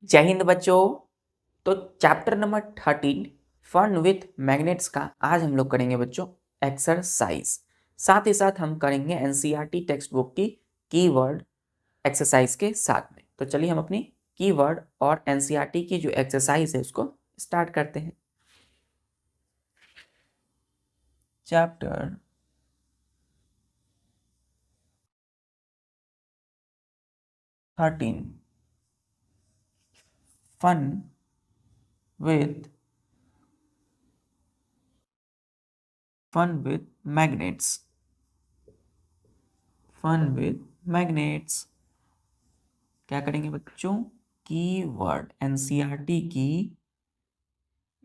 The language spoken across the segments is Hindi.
जय हिंद बच्चों। तो chapter number 13 fun with magnets का आज हम लोग करेंगे बच्चों एक्सरसाइज। साथ ही साथ हम करेंगे एनसीईआरटी टेक्स्ट बुक की कीवर्ड एक्सरसाइज के साथ में। तो चलिए हम अपनी कीवर्ड और एनसीईआरटी की जो एक्सरसाइज है उसको स्टार्ट करते हैं। Chapter 13 fun with magnets. Fun with magnets क्या करेंगे बच्चों? कीवर्ड एनसीईआरटी की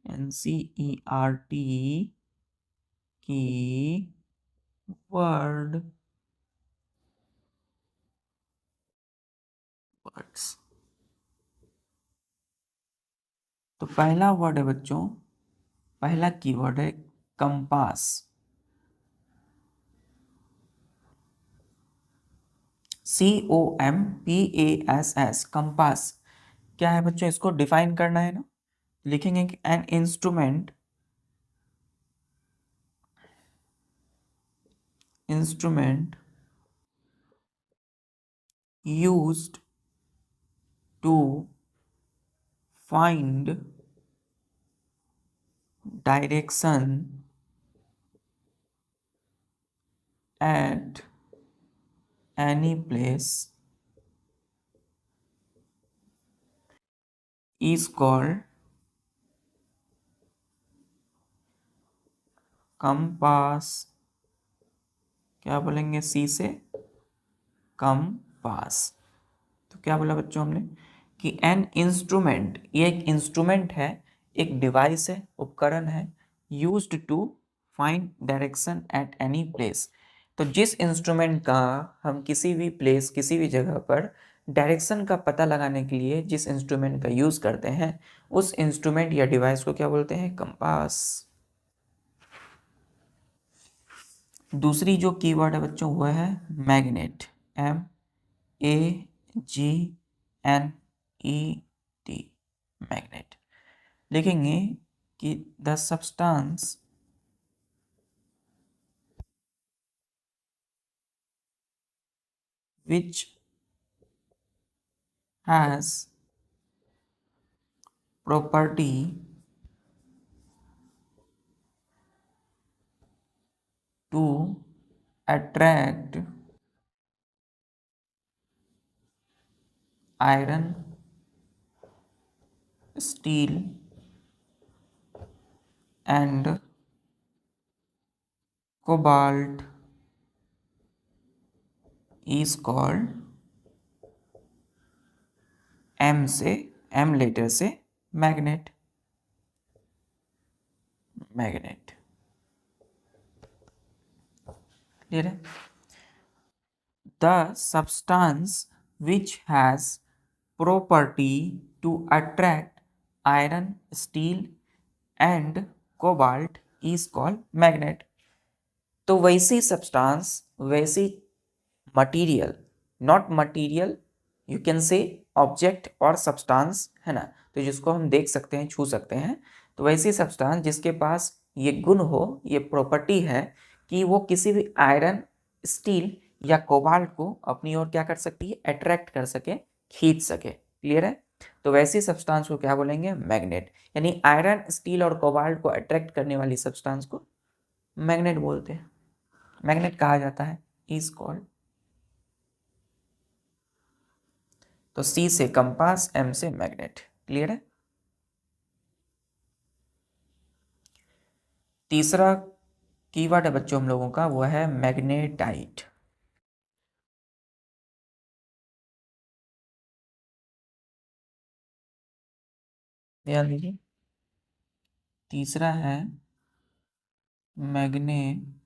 एनसीईआरटी की वर्ड्स। तो पहला वर्ड है बच्चों, पहला कीवर्ड है कंपास। COMPASS कंपास क्या है बच्चों? इसको डिफाइन करना है ना। लिखेंगे कि an instrument used to find direction at any place is called compass. क्या बोलेंगे? सी से कंपास। तो क्या बोला बच्चों हमने कि एन इंस्ट्रूमेंट, ये एक इंस्ट्रूमेंट है, एक डिवाइस है, उपकरण है, used to find direction at any place. तो जिस इंस्ट्रूमेंट का हम किसी भी प्लेस, किसी भी जगह पर डायरेक्शन का पता लगाने के लिए जिस इंस्ट्रूमेंट का यूज करते हैं उस इंस्ट्रूमेंट या डिवाइस को क्या बोलते हैं? कंपास। दूसरी जो कीवर्ड है बच्चों वह है मैग्नेट। MAGNET magnet. लिखेंगे कि the substance which has property to attract iron, steel and cobalt is called M letter से मैग्नेट। मैग्नेट क्लियर है? The substance which has property to attract iron, steel and cobalt is called magnet। तो वैसी सब्सटेंस, वैसी material, not material, you can say object और सब्सटेंस है ना, तो जिसको हम देख सकते हैं, छू सकते हैं। तो वैसी सब्सटेंस जिसके पास ये गुण हो, ये प्रॉपर्टी है कि वो किसी भी आयरन, स्टील या कोबाल्ट को अपनी ओर क्या कर सकती है? अट्रैक्ट कर सके, खींच सके। क्लियर है? तो वैसी सब्सटेंस को क्या बोलेंगे? मैग्नेट। यानी आयरन, स्टील और कोबाल्ट को अट्रैक्ट करने वाली सब्सटेंस को मैग्नेट बोलते हैं, मैग्नेट कहा जाता है, इज कॉल्ड। तो सी से कंपास, एम से मैग्नेट। क्लियर है? तीसरा कीवर्ड है बच्चों हम लोगों का, वो है मैग्नेटाइट। ध्यान दीजिए, तीसरा है मैग्नेटाइट।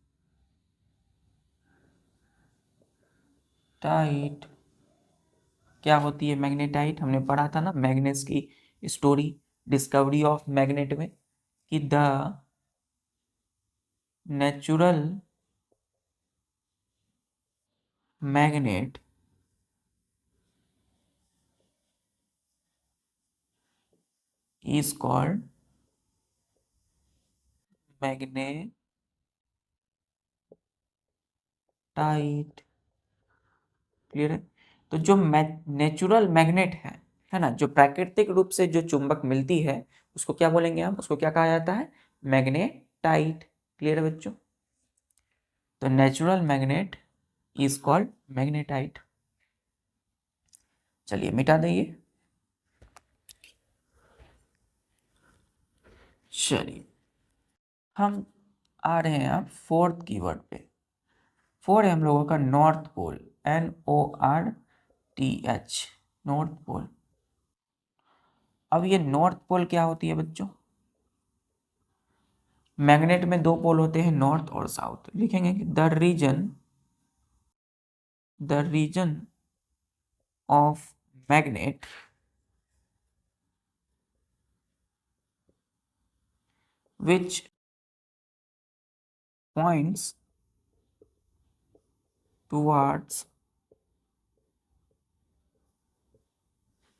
क्या होती है मैग्नेटाइट? हमने पढ़ा था ना मैग्नेट्स की स्टोरी, डिस्कवरी ऑफ मैग्नेट में, कि the natural magnet is called magnetite. Clear है? तो जो नेचुरल मैग्नेट है ना, जो प्राकृतिक रूप से जो चुंबक मिलती है उसको क्या बोलेंगे हम, उसको क्या कहा जाता है, मैग्नेटाइट। क्लियर है बच्चों? तो natural magnet is called magnetite. चलिए मिटा देंगे। चलिए हम आ रहे हैं अब फोर्थ कीवर्ड पे। फोर है हम लोगों का north pole, NORTH, north pole. अब ये नॉर्थ पोल क्या होती है बच्चों? मैग्नेट में दो पोल होते हैं, नॉर्थ और साउथ। लिखेंगे कि the region of magnet which points towards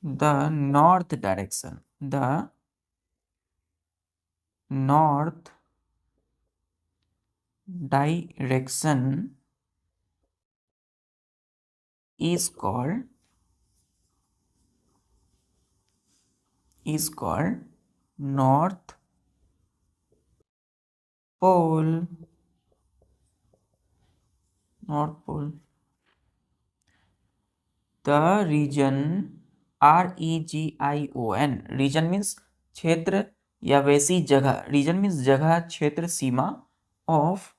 the north direction, the north direction is called north pole, north pole। the region, REGION, region means क्षेत्र या वैसी जगह, रीजन मीन्स जगह, क्षेत्र, सीमा, ऑफ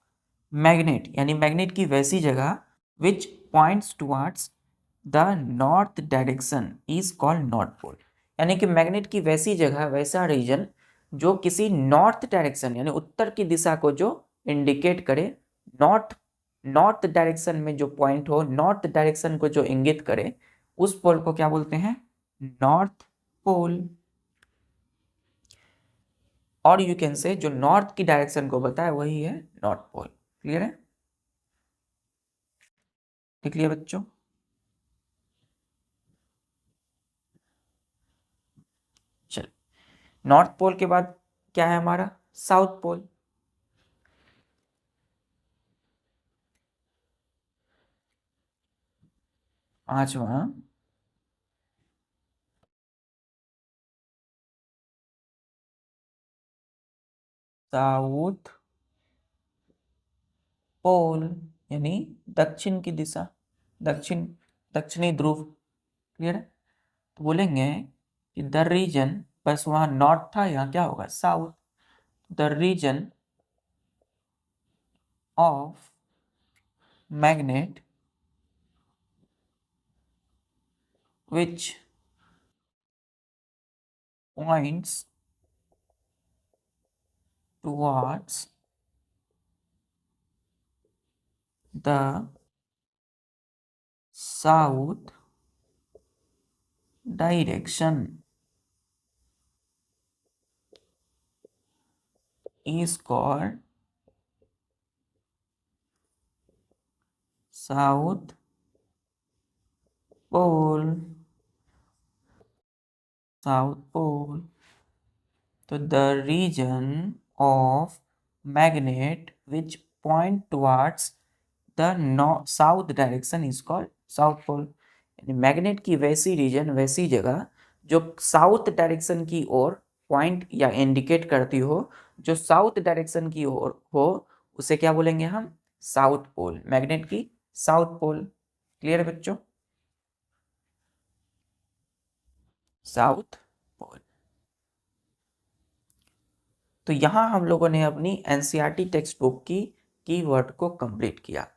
मैग्नेट यानी मैग्नेट की वैसी जगह, which points towards the north direction is called north pole. यानी कि मैग्नेट की वैसी जगह, वैसा रीजन जो किसी नॉर्थ डायरेक्शन यानी उत्तर की दिशा को जो इंडिकेट करे, नॉर्थ नॉर्थ डायरेक्शन में जो पॉइंट हो, नॉर्थ डायरेक्शन को जो इंगित करे, उस पोल को क्या बोलते हैं, नॉर्थ पोल। और यू कैन से जो नॉर्थ की डायरेक्शन को बताए वही है नॉर्थ पोल। क्लियर है? लिख लिया बच्चों? चल, नॉर्थ पोल के बाद क्या है हमारा, साउथ पोल। पांचवा साउथ पोल यानी दक्षिण की दिशा, दक्षिणी ध्रुव। क्लियर है? तो बोलेंगे कि द रीजन, बस वहां नॉर्थ था, यहाँ क्या होगा, south. The region of magnet which points towards the south direction is called south pole, south pole। तो the region of magnet which point towards the south direction is called south pole। यानी मैग्नेट की वैसी रीजन, वैसी जगह जो साउथ डायरेक्शन की ओर पॉइंट या इंडिकेट करती हो, जो साउथ डायरेक्शन की ओर हो, उसे क्या बोलेंगे हम, साउथ पोल। मैग्नेट की साउथ पोल। क्लियर है बच्चों? South pole. तो यहाँ हम लोगों ने अपनी एनसीईआरटी टेक्स्ट बुक की कीवर्ड को कंप्लीट किया।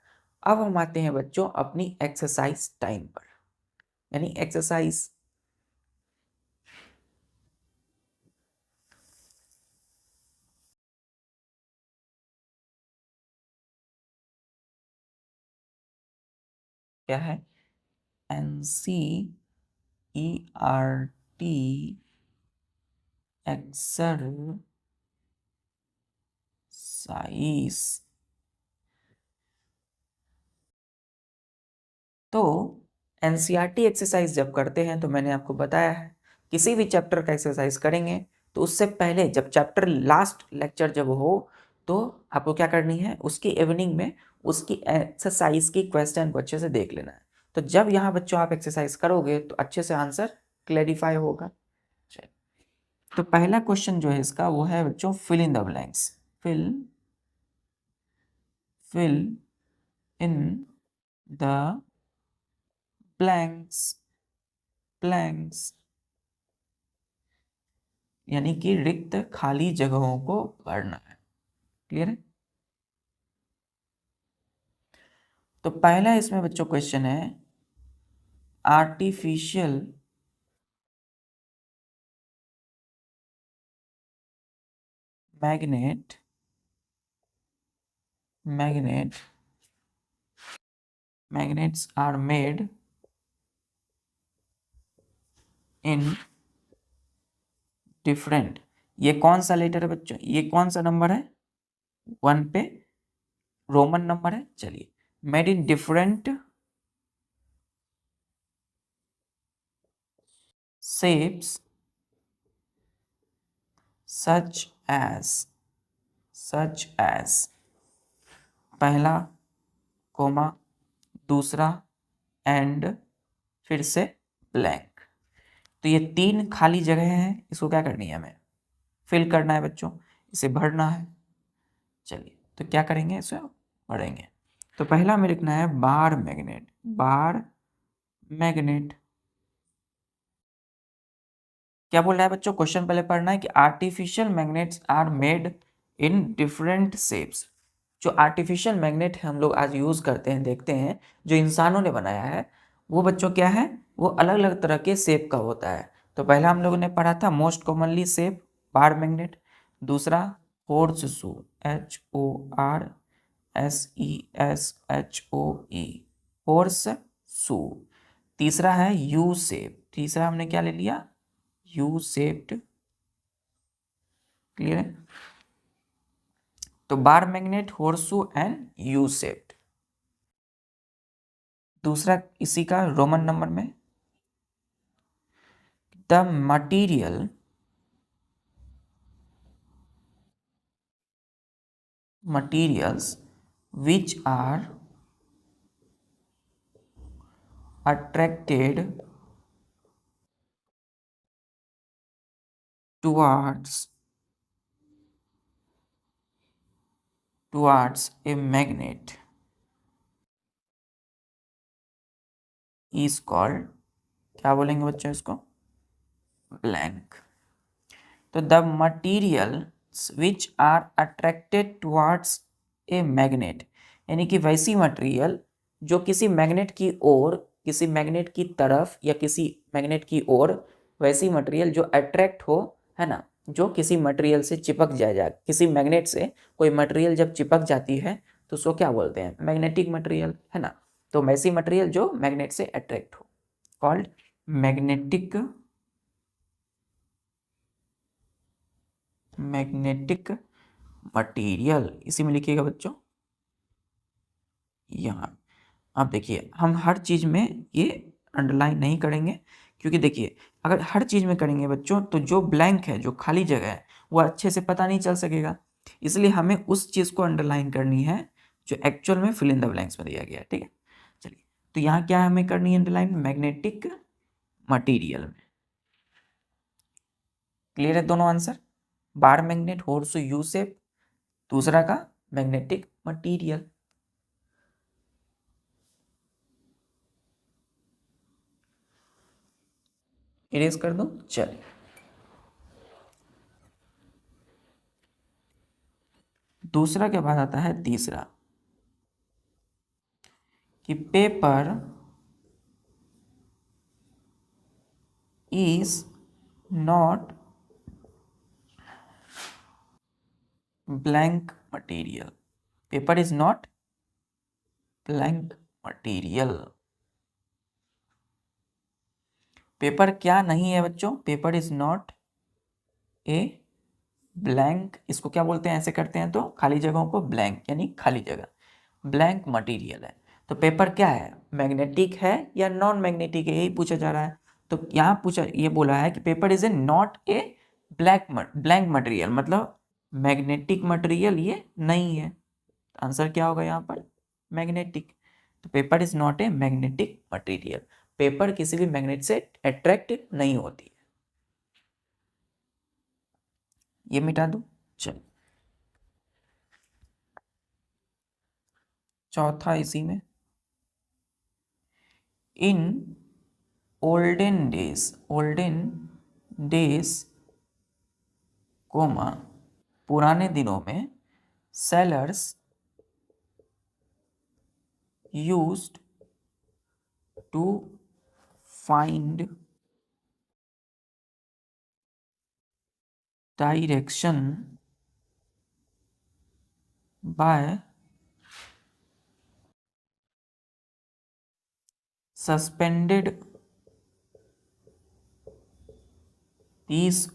अब हम आते हैं बच्चों अपनी एक्सरसाइज टाइम पर, यानी एक्सरसाइज। क्या है, एनसीईआरटी एक्सरसाइज। तो एनसीईआरटी एक्सरसाइज जब करते हैं तो मैंने आपको बताया है, किसी भी चैप्टर का एक्सरसाइज करेंगे तो उससे पहले जब चैप्टर लास्ट लेक्चर जब हो तो आपको क्या करनी है, उसकी इवनिंग में उसकी एक्सरसाइज की क्वेश्चन को अच्छे से देख लेना है। तो जब यहाँ बच्चों आप एक्सरसाइज करोगे तो अच्छे से आंसर क्लैरिफाई होगा। तो पहला क्वेश्चन जो है इसका वो है बच्चों fill in the blanks. Fill in the blanks यानी कि रिक्त खाली जगहों को भरना है। क्लियर है? तो पहला इसमें बच्चों क्वेश्चन है artificial magnets are made in different, ये कौन सा लेटर है बच्चों, ये कौन सा नंबर है, 1 पे रोमन नंबर है। चलिए, made in different shapes such as पहला कोमा, दूसरा एंड, फिर से ब्लैंक। तो ये 3 खाली जगह हैं, इसको क्या करनी है, हमें फिल करना है बच्चों, इसे भरना है। चलिए, तो क्या करेंगे, इसे भरेंगे। तो पहला हमें लिखना है बार मैग्नेट। क्या बोल रहा है बच्चों, क्वेश्चन पहले पढ़ना है कि artificial magnets are made in different shapes. जो आर्टिफिशियल मैग्नेट हम लोग आज यूज करते हैं, देखते हैं जो इंसानों ने बनाया है, वो बच्चों क्या है, वो अलग अलग तरह के शेप का होता है। तो पहला हम लोगों ने पढ़ा था most commonly shape bar magnet, दूसरा horseshoe HORSESHOE horseshoe, तीसरा है यू शेप, तीसरा हमने क्या ले लिया, यू शेप्ड। क्लियर है? तो bar magnet, horseshoe and U shaped. दूसरा इसी का रोमन नंबर में, the materials which are attracted towards a magnet is called, क्या बोलेंगे बच्चों इसको, ब्लैंक। तो the materials which are attracted towards a magnet, यानी कि वैसी मटेरियल जो किसी मैग्नेट की ओर, किसी मैग्नेट की तरफ या किसी मैग्नेट की ओर, वैसी मटेरियल जो अट्रैक्ट हो, है ना, जो किसी मटेरियल से चिपक जाए, किसी मैग्नेट से कोई मटेरियल जब चिपक जाती है तो उसको क्या बोलते हैं, मैग्नेटिक मटेरियल, है ना। तो वैसी मटेरियल जो मैग्नेट से अट्रैक्ट हो, कॉल्ड मैग्नेटिक मटेरियल, इसी में लिखिएगा बच्चों यहाँ। अब देखिए, हम हर चीज में ये अंडरलाइन नहीं करेंगे, क्योंकि देखिए अगर हर चीज में करेंगे बच्चों तो जो ब्लैंक है, जो खाली जगह है, वो अच्छे से पता नहीं चल सकेगा। इसलिए हमें उस चीज को अंडरलाइन करनी है जो एक्चुअल में फिल इन द ब्लैंक्स में दिया गया है। ठीक है, चलिए, तो यहाँ क्या हमें करनी है अंडरलाइन, मैग्नेटिक मटीरियल में। क्लियर है दोनों answer, bar magnet, horse U shape, दूसरा का मैग्नेटिक मटीरियल। इरेज कर दो। चलिए, दूसरा के बाद आता है तीसरा, कि paper is not blank material. Paper is not blank material. Paper क्या नहीं है बच्चों, paper is not a blank, इसको क्या बोलते हैं, ऐसे करते हैं तो खाली जगहों को ब्लैंक, यानी खाली जगह, ब्लैंक मटेरियल है। तो पेपर क्या है, मैग्नेटिक है या नॉन मैग्नेटिक है, यही पूछा जा रहा है। तो यहाँ पूछा, ये बोला है कि paper is a not a blank material मतलब मैग्नेटिक मटेरियल ये नहीं है। आंसर क्या होगा यहाँ पर? मैग्नेटिक। तो paper is not a magnetic material. Paper किसी भी मैग्नेट से अट्रैक्ट नहीं होती है। ये मिटा दूं? चल, चौथा इसी में, इन ओल्डन डेज कोमा पुराने दिनों में sellers used to find direction by suspended piece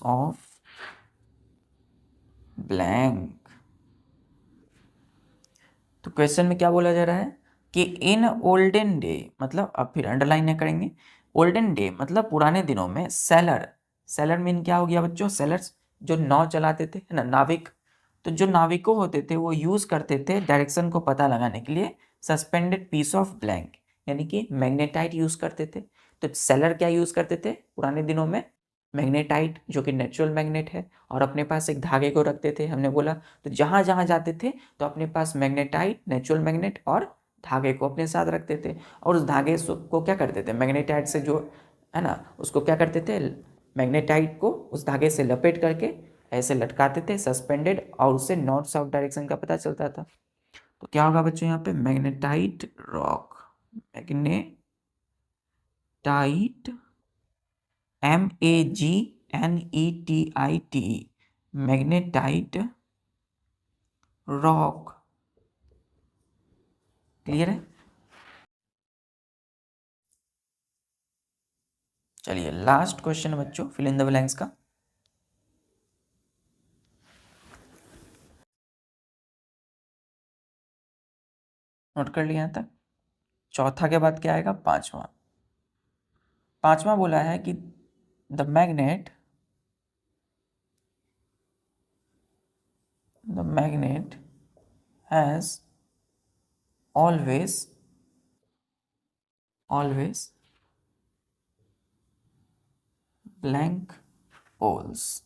of blank। तो क्वेश्चन में क्या बोला जा रहा है कि इन ओल्डन डे, मतलब अब फिर अंडरलाइन नहीं करेंगे, ओल्डन डे मतलब पुराने दिनों में सेलर मीन क्या हो गया बच्चों? सेलर्स जो नाव चलाते थे, है ना, नाविक। तो जो नाविकों होते थे वो यूज करते थे डायरेक्शन को पता लगाने के लिए सस्पेंडेड पीस ऑफ ब्लैंक, यानी कि मैग्नेटाइट यूज करते थे। तो सेलर क्या यूज करते थे पुराने दिनों में? मैग्नेटाइट, जो कि नेचुरल मैग्नेट है, और अपने पास एक धागे को रखते थे, हमने बोला। तो जहां जहां जाते थे तो अपने पास मैग्नेटाइट, नेचुरल मैग्नेट और धागे को अपने साथ रखते थे, और उस धागे को क्या करते थे? मैग्नेटाइट से जो है ना, उसको क्या करते थे? मैग्नेटाइट को उस धागे से लपेट करके ऐसे लटकाते थे सस्पेंडेड, और उससे नॉर्थ साउथ डायरेक्शन का पता चलता था। तो क्या होगा बच्चों यहाँ पे? Magnetite rock, magnetite, MAGNETIT, magnetite rock. Clear है? चलिए लास्ट क्वेश्चन बच्चों, फिल इन द ब्लैंक्स का। नोट कर लिया यहाँ तक? चौथा के बाद क्या आएगा? पांचवा। पांचवा बोला है कि the magnet has always blank poles.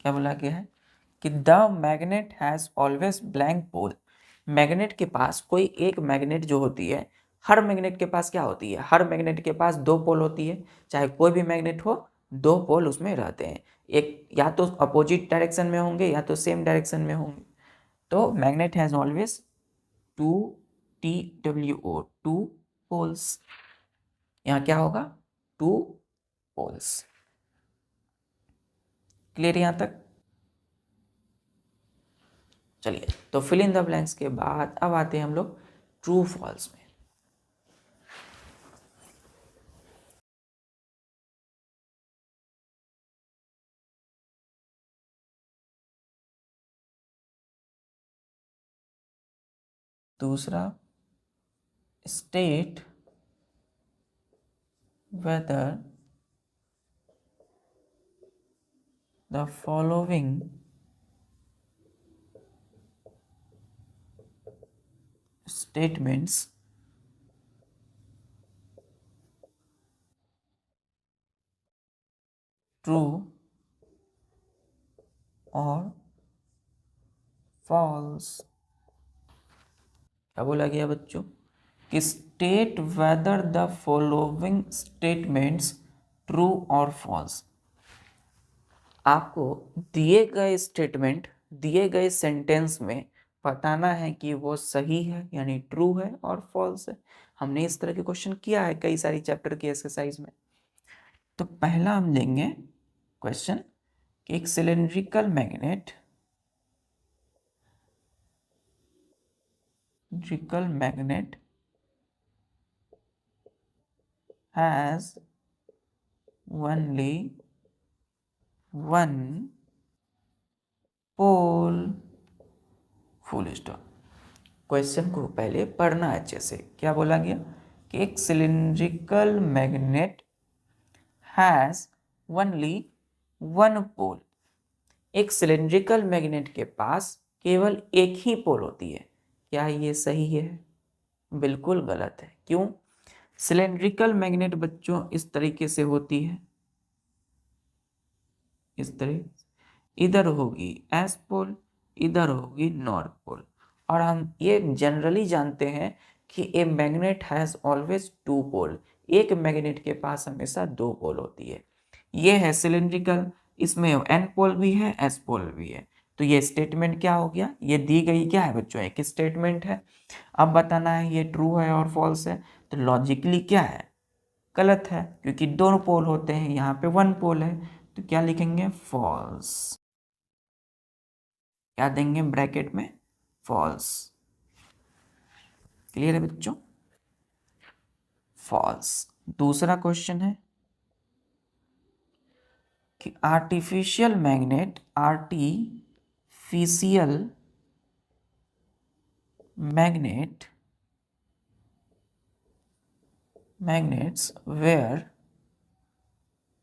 क्या बोला गया है कि the magnet has always blank pole. Magnet के पास कोई एक मैग्नेट जो होती है, हर मैग्नेट के पास क्या होती है? हर मैग्नेट के पास दो पोल होती है। चाहे कोई भी मैग्नेट हो, दो पोल उसमें रहते हैं। एक या तो अपोजिट डायरेक्शन में होंगे या तो सेम डायरेक्शन में होंगे। तो magnet has always two, TWO, two poles. यहाँ क्या होगा? Two poles. क्लियर यहाँ तक? चलिए, तो फिल इन द ब्लैंक्स के बाद अब आते हैं हम लोग ट्रू फॉल्स में। दूसरा, state whether the following statements true or false। क्या बोला गया बच्चों? कि state whether the following statements true और फॉल्स। आपको दिए गए स्टेटमेंट, दिए गए सेंटेंस में बताना है कि वो सही है यानी ट्रू है और फॉल्स है। हमने इस तरह के क्वेश्चन किया है कई सारी चैप्टर की एक्सरसाइज में। तो पहला हम लेंगे क्वेश्चन कि एक cylindrical magnet has only one pole, full stop. Question को पहले पढ़ना अच्छे से। क्या बोला गया कि एक cylindrical magnet has only one pole. एक सिलिंड्रिकल मैग्नेट के पास केवल एक ही पोल होती है। क्या ये सही है? बिल्कुल गलत है। क्यों? सिलिंड्रिकल मैग्नेट बच्चों इस तरीके से होती है, इस तरह, इधर होगी एस पोल, इधर होगी नॉर्थ पोल। और हम ये जनरली जानते हैं कि a magnet has always two pole. एक मैग्नेट के पास हमेशा दो पोल होती है। ये है सिलिंड्रिकल, इसमें एन पोल भी है, एस पोल भी है। तो ये स्टेटमेंट क्या हो गया? ये दी गई क्या है बच्चों? एक स्टेटमेंट है। अब बताना है ये ट्रू है और फॉल्स है। तो लॉजिकली क्या है? गलत है, क्योंकि दो पोल होते हैं, यहाँ पे वन पोल है। तो क्या लिखेंगे? फॉल्स। क्या देंगे ब्रैकेट में? फॉल्स। क्लियर है बच्चों? फॉल्स। दूसरा क्वेश्चन है कि artificial magnets were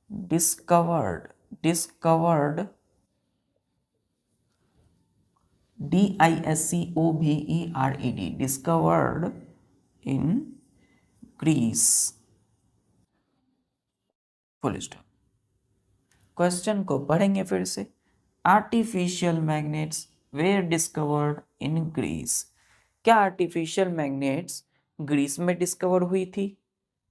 discovered discovered in Greece, full stop. Question को पढ़ेंगे फिर से। Artificial magnets were discovered in Greece. क्या आर्टिफिशियल मैग्नेट्स ग्रीस में डिस्कवर हुई थी?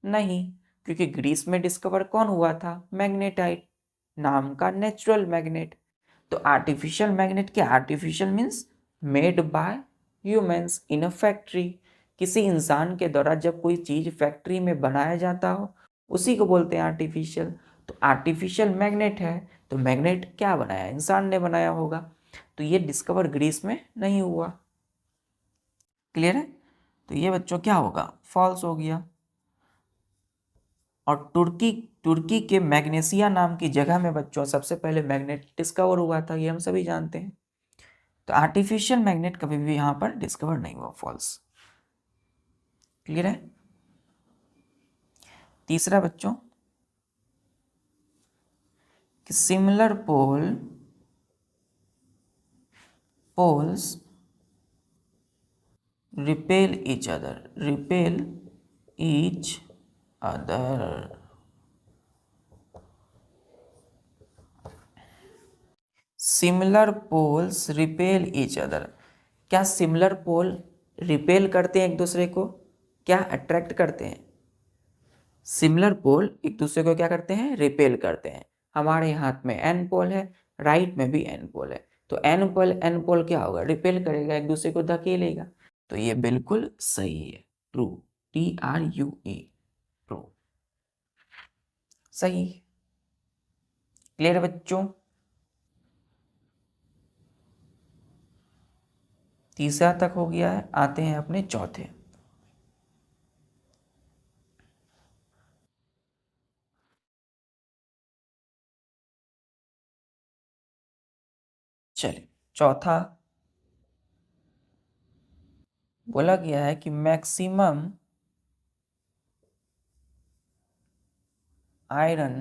नहीं, क्योंकि ग्रीस में डिस्कवर कौन हुआ था? मैग्नेटाइट नाम का नेचुरल मैग्नेट। तो आर्टिफिशियल मैग्नेट क्या? Artificial means made by humans in a factory. किसी इंसान के द्वारा जब कोई चीज फैक्ट्री में बनाया जाता हो, उसी को बोलते हैं आर्टिफिशियल। तो आर्टिफिशियल मैग्नेट है, तो मैग्नेट क्या बनाया? इंसान ने बनाया होगा। तो ये डिस्कवर ग्रीस में नहीं हुआ। क्लियर है? तो ये बच्चों क्या होगा? फॉल्स हो गया। और तुर्की के मैग्नेसिया नाम की जगह में बच्चों सबसे पहले मैग्नेट डिस्कवर हुआ था, ये हम सभी जानते हैं। तो आर्टिफिशियल मैग्नेट कभी भी यहां पर डिस्कवर नहीं हुआ। फॉल्स। क्लियर है? तीसरा बच्चों कि similar poles repel each other. Similar poles repel each other. क्या सिमिलर पोल रिपेल करते हैं एक दूसरे को? क्या अट्रैक्ट करते हैं? सिमिलर पोल एक दूसरे को क्या करते हैं? रिपेल करते हैं। हमारे हाथ में एन पोल है, राइट में भी एन पोल है। तो एन पोल क्या होगा? रिपेल करेगा, एक दूसरे को धकेलेगा। तो ये बिल्कुल सही है, ट्रू। TRUE, ट्रू, सही। क्लियर बच्चों? तीसरा तक हो गया है, आते हैं अपने चौथे। चलिए, चौथा बोला गया है कि maximum iron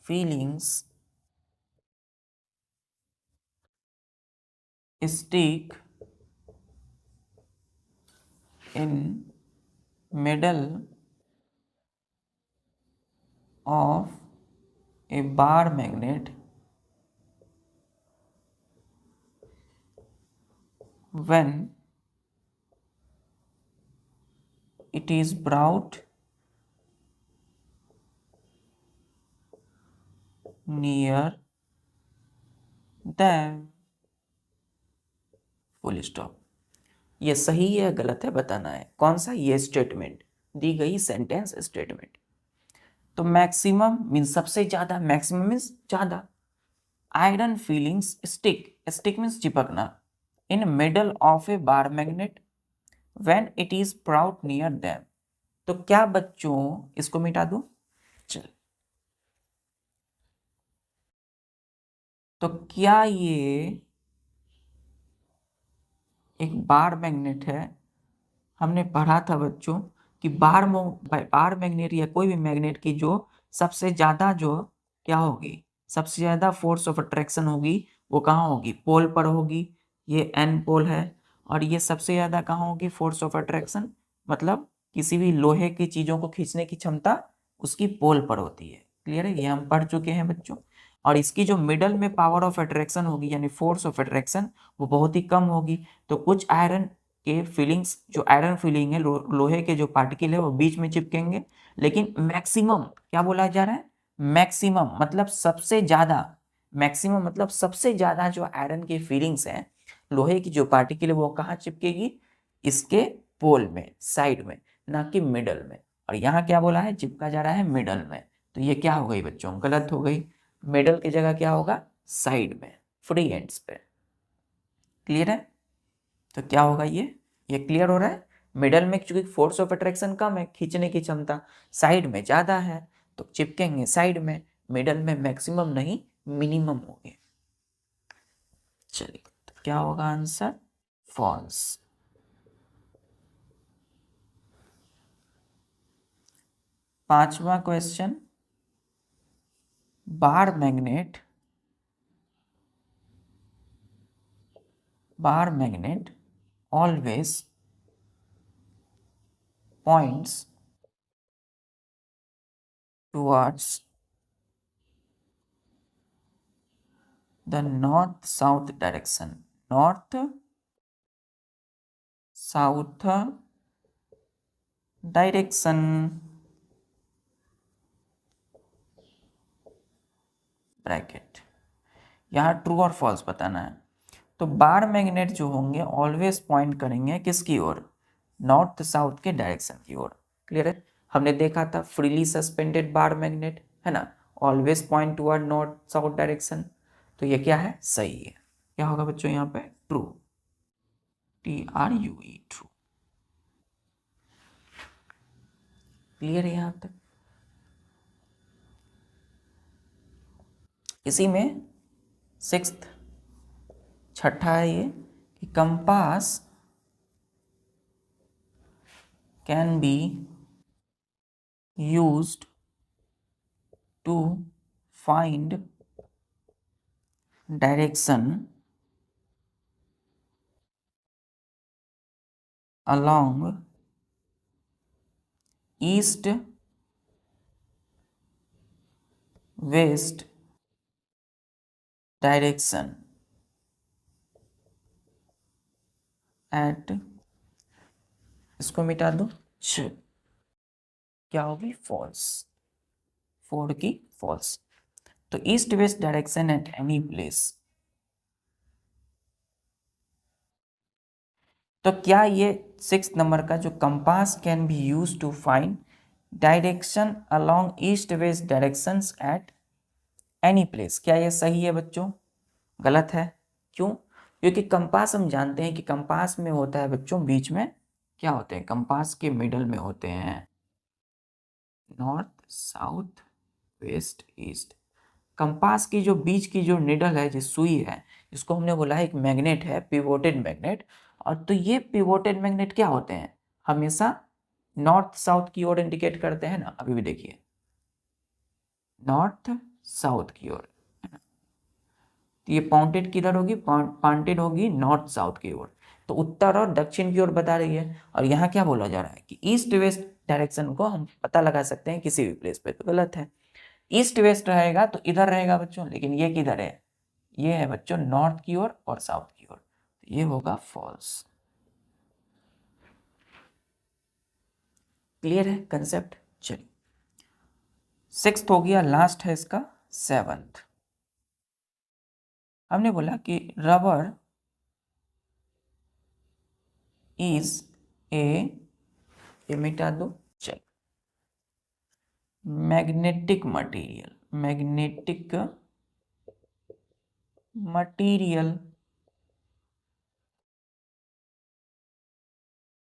filings stick in middle of a bar magnet when it is brought near them, full stop. ये सही है या गलत है बताना है। कौन सा? ये स्टेटमेंट, दी गई सेंटेंस स्टेटमेंट। तो मैक्सिमम मीन्स सबसे ज्यादा, मैक्सिमम मीन्स ज्यादा। आयरन फीलिंग्स स्टिक मीन्स चिपकना, in middle of a bar magnet when it is brought near them. तो क्या बच्चों, इसको मिटा दूं? चल, तो क्या ये एक बार मैग्नेट है हमने पढ़ा था बच्चों कि बार मैग्नेट या कोई भी मैग्नेट की जो सबसे ज़्यादा जो क्या होगी, सबसे ज़्यादा फोर्स ऑफ अट्रैक्शन होगी वो कहाँ होगी, पोल पर होगी। ये एन पोल है। और ये सबसे ज़्यादा कहाँ होगी फोर्स ऑफ अट्रैक्शन, मतलब किसी भी लोहे की चीज़ों को खींचने की क्षमता उसकी पोल पर होती है। क्लियर है, ये हम पढ़ चुके हैं बच्चों। और इसकी जो मिडल में पावर ऑफ अट्रैक्शन होगी यानी फोर्स ऑफ अट्रैक्शन वो बहुत ही कम होगी। तो कुछ आयरन के फीलिंग्स, जो आयरन फीलिंग है, लोहे के जो पार्टिकल है वो बीच में चिपकेंगे। लेकिन मैक्सिमम क्या बोला जा रहा है, मैक्सिमम मतलब सबसे ज़्यादा, मैक्सिमम मतलब सबसे ज़्यादा जो आयरन की फीलिंग्स हैं, लोहे की जो पार्टिकल है वो कहाँ चिपकेगी, इसके पोल में, साइड में, ना कि मिडल में। और यहाँ क्या बोला है, चिपका जा रहा है मिडल में। तो ये क्या हो गई बच्चों, गलत हो गई। मिडल की जगह क्या होगा, साइड में, फ्री एंड्स पे। क्लियर है, तो क्या होगा ये क्लियर हो रहा है। मिडल में चूंकि फोर्स ऑफ अट्रैक्शन कम है, खींचने की क्षमता, साइड में ज़्यादा है तो चिपकेंगे साइड में, मिडल में मैक्सिमम नहीं मिनिमम होंगे। चलिए, तो क्या होगा आंसर, फॉल्स। 5वां question, bar magnet always points towards the north south direction, north south direction, bracket. यहाँ ट्रू और फॉल्स बताना है। तो बार मैग्नेट जो होंगे ऑलवेज पॉइंट करेंगे किसकी ओर, नॉर्थ साउथ के डायरेक्शन की ओर। क्लियर है, हमने देखा था फ्रीली सस्पेंडेड बार मैग्नेट है ना, always point toward north south direction. तो ये क्या है, सही है। क्या होगा बच्चों यहाँ पे, ट्रू, TRUE, ट्रू। क्लियर है यहाँ तक। इसी में सिक्स्थ, छठा है ये कि compass can be used to find direction along east west direction at, इसको मिटा दो, क्या होगी, फॉल्स, 4 की फॉल्स। तो east west direction at any place, तो क्या ये 6 नंबर का जो compass can be use to find direction along east west directions at any place, क्या ये सही है बच्चों, गलत है। क्यों, क्योंकि कंपास हम जानते हैं कि कंपास में होता है बच्चों बीच में, क्या होते हैं, कंपास के मिडल में होते हैं north south west east. Compass की जो बीच की जो निडल है, जो सुई है, इसको हमने बोला है एक मैग्नेट है, पिवोटेड मैग्नेट। और तो ये पिवोटेड मैग्नेट क्या होते हैं, हमेशा नॉर्थ साउथ की ओर इंडिकेट करते हैं ना, अभी भी देखिए नॉर्थ साउथ की ओर। तो ये पॉइंटेड किधर होगी, पॉइंटेड होगी नॉर्थ साउथ की ओर, तो उत्तर और दक्षिण की ओर बता रही है। और यहाँ क्या बोला जा रहा है कि ईस्ट वेस्ट डायरेक्शन को हम पता लगा सकते हैं किसी भी प्लेस पे, तो गलत है। ईस्ट वेस्ट रहेगा तो इधर रहेगा बच्चों, लेकिन ये किधर है, ये है बच्चों नॉर्थ की ओर और साउथ की ओर, तो ये होगा फॉल्स। क्लियर है कंसेप्ट। चलिए, सिक्स्थ हो गया, लास्ट है इसका, सेवंथ। हमने बोला कि रबर इज ए, ये मिटा दो, चल, मैग्नेटिक मटेरियल, मैग्नेटिक मटेरियल।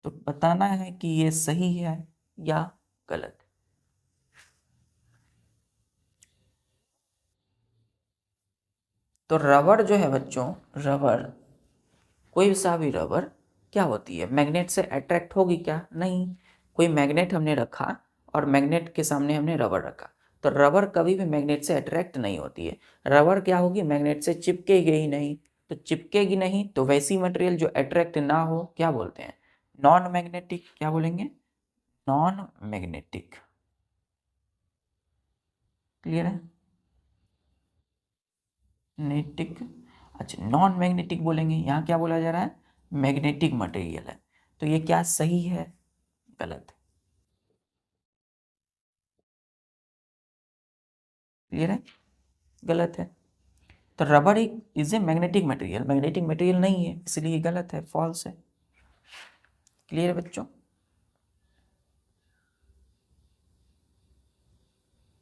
तो बताना है कि ये सही है या गलत। तो रबर जो है बच्चों, रबर, कोई सा भी रबर क्या होती है, मैग्नेट से अट्रैक्ट होगी क्या, नहीं। कोई मैग्नेट हमने रखा और मैग्नेट के सामने हमने रबर रखा, तो रबर कभी भी मैग्नेट से अट्रैक्ट नहीं होती है। रबर क्या होगी, मैग्नेट से चिपकेगी ही नहीं, तो चिपकेगी नहीं तो वैसी मटेरियल जो अट्रैक्ट ना हो क्या बोलते हैं, नॉन मैग्नेटिक। क्या बोलेंगे, नॉन मैग्नेटिक। क्लियर है, मैग्नेटिक। अच्छा, नॉन मैग्नेटिक बोलेंगे, यहाँ क्या बोला जा रहा है, मैग्नेटिक मटेरियल है। तो ये क्या सही है, गलत। क्लियर है, गलत है। तो रबर एक is a magnetic material, magnetic material नहीं है, इसलिए गलत है, फॉल्स है। क्लियर है बच्चों।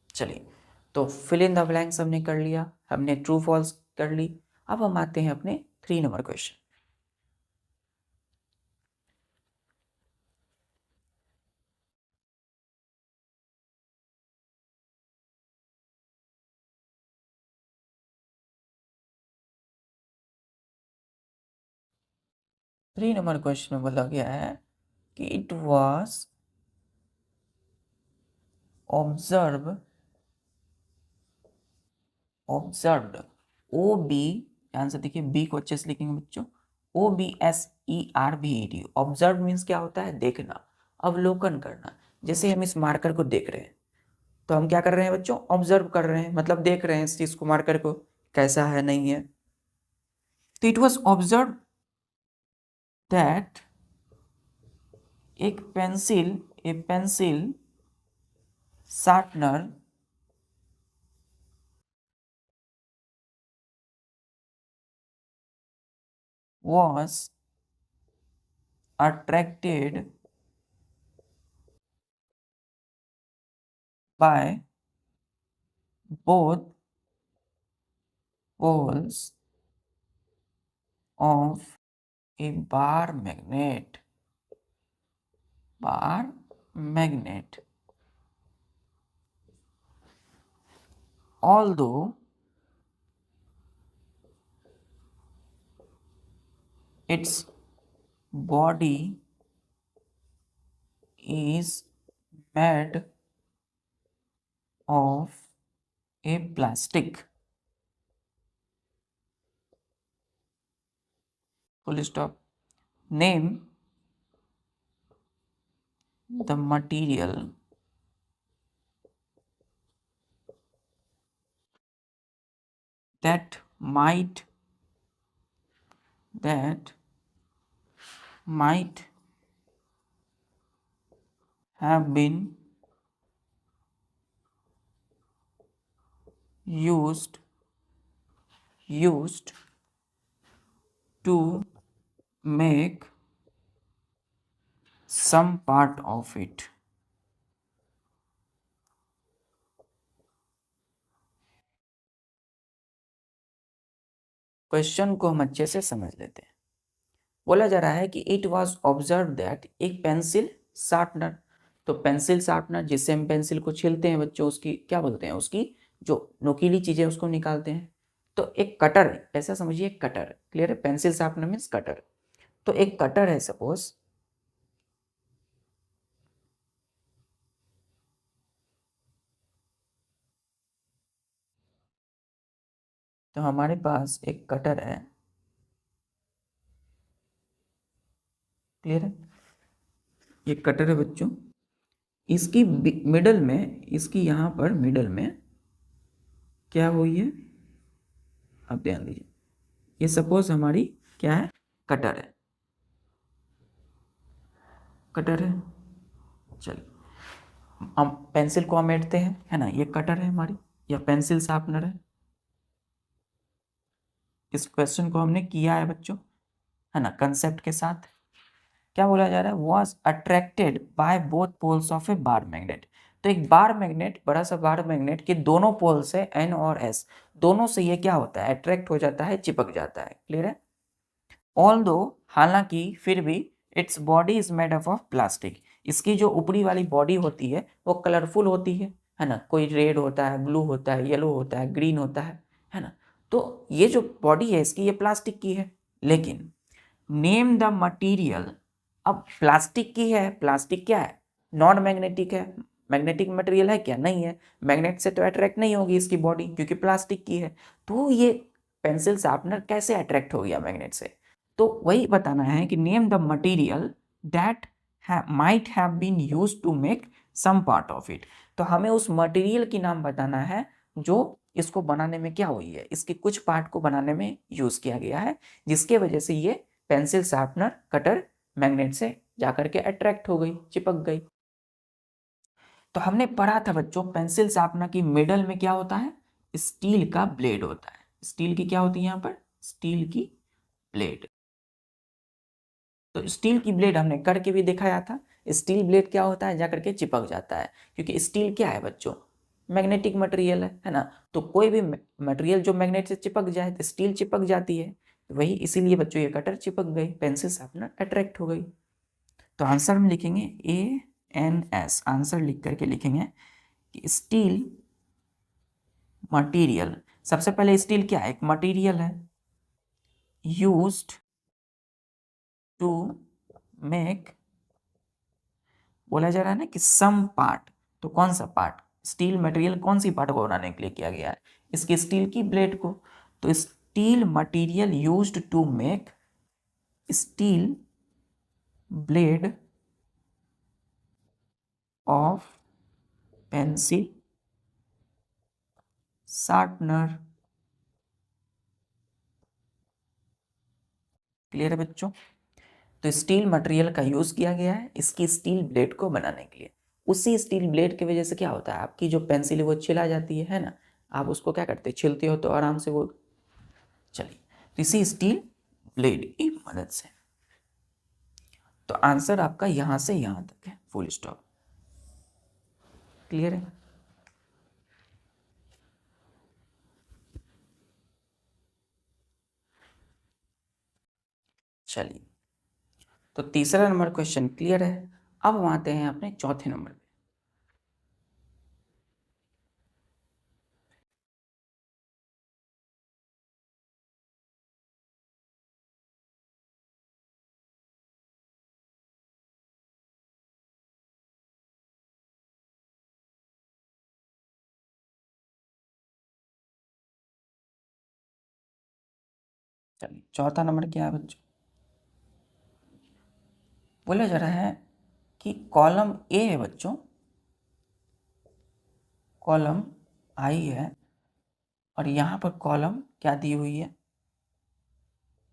चलिए, तो फिल इन द ब्लैंक्स हमने कर लिया, हमने ट्रू फॉल्स कर ली। अब हम आते हैं अपने 3 number question. Three number question में बोला गया है कि it was observe observed, O B, ध्यान से देखिए, बी को अच्छे से लिखेंगे बच्चों, OBSERVED। ऑब्जर्व मीन्स क्या होता है, देखना, अवलोकन करना। जैसे हम इस मार्कर को देख रहे हैं, तो हम क्या कर रहे हैं बच्चों, ऑब्जर्व कर रहे हैं, मतलब देख रहे हैं इस चीज को, मार्कर को, कैसा है नहीं है। तो it was observe that A pencil sharpener was attracted by both poles of a bar magnet. Bar magnet. Although its body is made of a plastic. Full stop. Name the material that that might have been used to make some part of it. Question को हम अच्छे से समझ लेते हैं। बोला जा रहा है कि इट वॉज ऑब्जर्व दैट एक पेंसिल शार्पनर, तो पेंसिल शार्पनर जिससे हम पेंसिल को छीलते हैं बच्चों, उसकी क्या बोलते हैं, उसकी जो नुकीली चीजें उसको निकालते हैं, तो एक कटर है, ऐसा समझिए, कटर। क्लियर है, पेंसिल शार्पनर मीन्स कटर। तो एक कटर है सपोज, तो हमारे पास एक कटर है। क्लियर है, ये कटर है बच्चों। इसकी मिडल में, इसकी यहां पर मिडल में क्या हुई है, आप ध्यान दीजिए, ये सपोज हमारी क्या है, कटर है, कटर है। चलिए, हम पेंसिल को अमेटते हैं, है ना, ये कटर है हमारी, या पेंसिल शार्पनर है। इस क्वेश्चन को हमने किया है बच्चों, है ना, कंसेप्ट के साथ। क्या बोला जा रहा है, was attracted by both poles of a bar magnet. तो एक बार मैग्नेट, बड़ा सा बार मैग्नेट के दोनों पोल्स है N और S, दोनों से ये क्या होता है, अट्रैक्ट हो जाता है, चिपक जाता है। क्लियर है, ऑल दो, हालांकि, फिर भी, its body is made up of plastic, इसकी जो ऊपरी वाली बॉडी होती है वो कलरफुल होती है ना, कोई रेड होता है, ब्लू होता है, येलो होता है, ग्रीन होता है ना। तो ये जो बॉडी है इसकी, ये प्लास्टिक की है, लेकिन नेम द मटीरियल। अब प्लास्टिक की है, प्लास्टिक क्या है, नॉन मैग्नेटिक है, मैग्नेटिक मटेरियल है क्या, नहीं है, मैग्नेट से तो अट्रैक्ट नहीं होगी इसकी बॉडी क्योंकि प्लास्टिक की है। तो ये पेंसिल शार्पनर कैसे अट्रैक्ट हो गया मैग्नेट से? तो वही बताना है कि name the material that might have been used to make some part of it. तो हमें उस मटेरियल की नाम बताना है जो इसको बनाने में क्या हुई है, इसके कुछ पार्ट को बनाने में यूज किया गया है, जिसके वजह से ये पेंसिल शार्पनर कटर मैग्नेट से जाकर के अट्रैक्ट हो गई, चिपक गई। तो हमने पढ़ा था बच्चों, पेंसिल शार्पनर की मिडल में क्या होता है, स्टील का ब्लेड होता है। स्टील की क्या होती है यहाँ पर, स्टील की ब्लेड। तो स्टील की ब्लेड हमने करके भी दिखाया था। स्टील ब्लेड क्या होता है, जाकर के चिपक जाता है, क्योंकि स्टील क्या है बच्चों, मैग्नेटिक मटेरियल है ना। तो कोई भी मटेरियल जो मैग्नेट से चिपक जाए तो स्टील चिपक जाती है, तो वही इसीलिए बच्चों ये कटर चिपक गई, पेंसिल शार्पनर अट्रैक्ट हो गई। तो आंसर हम लिखेंगे ANS, आंसर लिख करके लिखेंगे कि स्टील मटेरियल। सबसे पहले स्टील क्या है, एक मटेरियल है यूज्ड टू मेक, बोला जा रहा है ना कि सम पार्ट, तो कौन सा पार्ट, स्टील मटेरियल कौन सी पार्ट को बनाने के लिए किया गया है, इसकी स्टील की ब्लेड को। तो steel material used to make steel blade of pencil sharpener. Clear है बच्चों? तो स्टील मटेरियल का यूज किया गया है इसकी स्टील ब्लेड को बनाने के लिए। उसी स्टील ब्लेड की वजह से क्या होता है, आपकी जो पेंसिल है वो छिला जाती है ना, आप उसको क्या करते हैं, छिलते हो तो आराम से वो चलिए, तो इसी स्टील ब्लेड की मदद से। तो आंसर आपका यहां से यहां तक है, फुल स्टॉप। क्लियर है? चलिए, तो तीसरा नंबर क्वेश्चन क्लियर है। अब हम आते हैं अपने चौथे नंबर पे। चलिए, चौथा नंबर क्या है बच्चों, बोला जा रहा है कि कॉलम ए है बच्चों, कॉलम आई है, और यहाँ पर कॉलम क्या दी हुई है,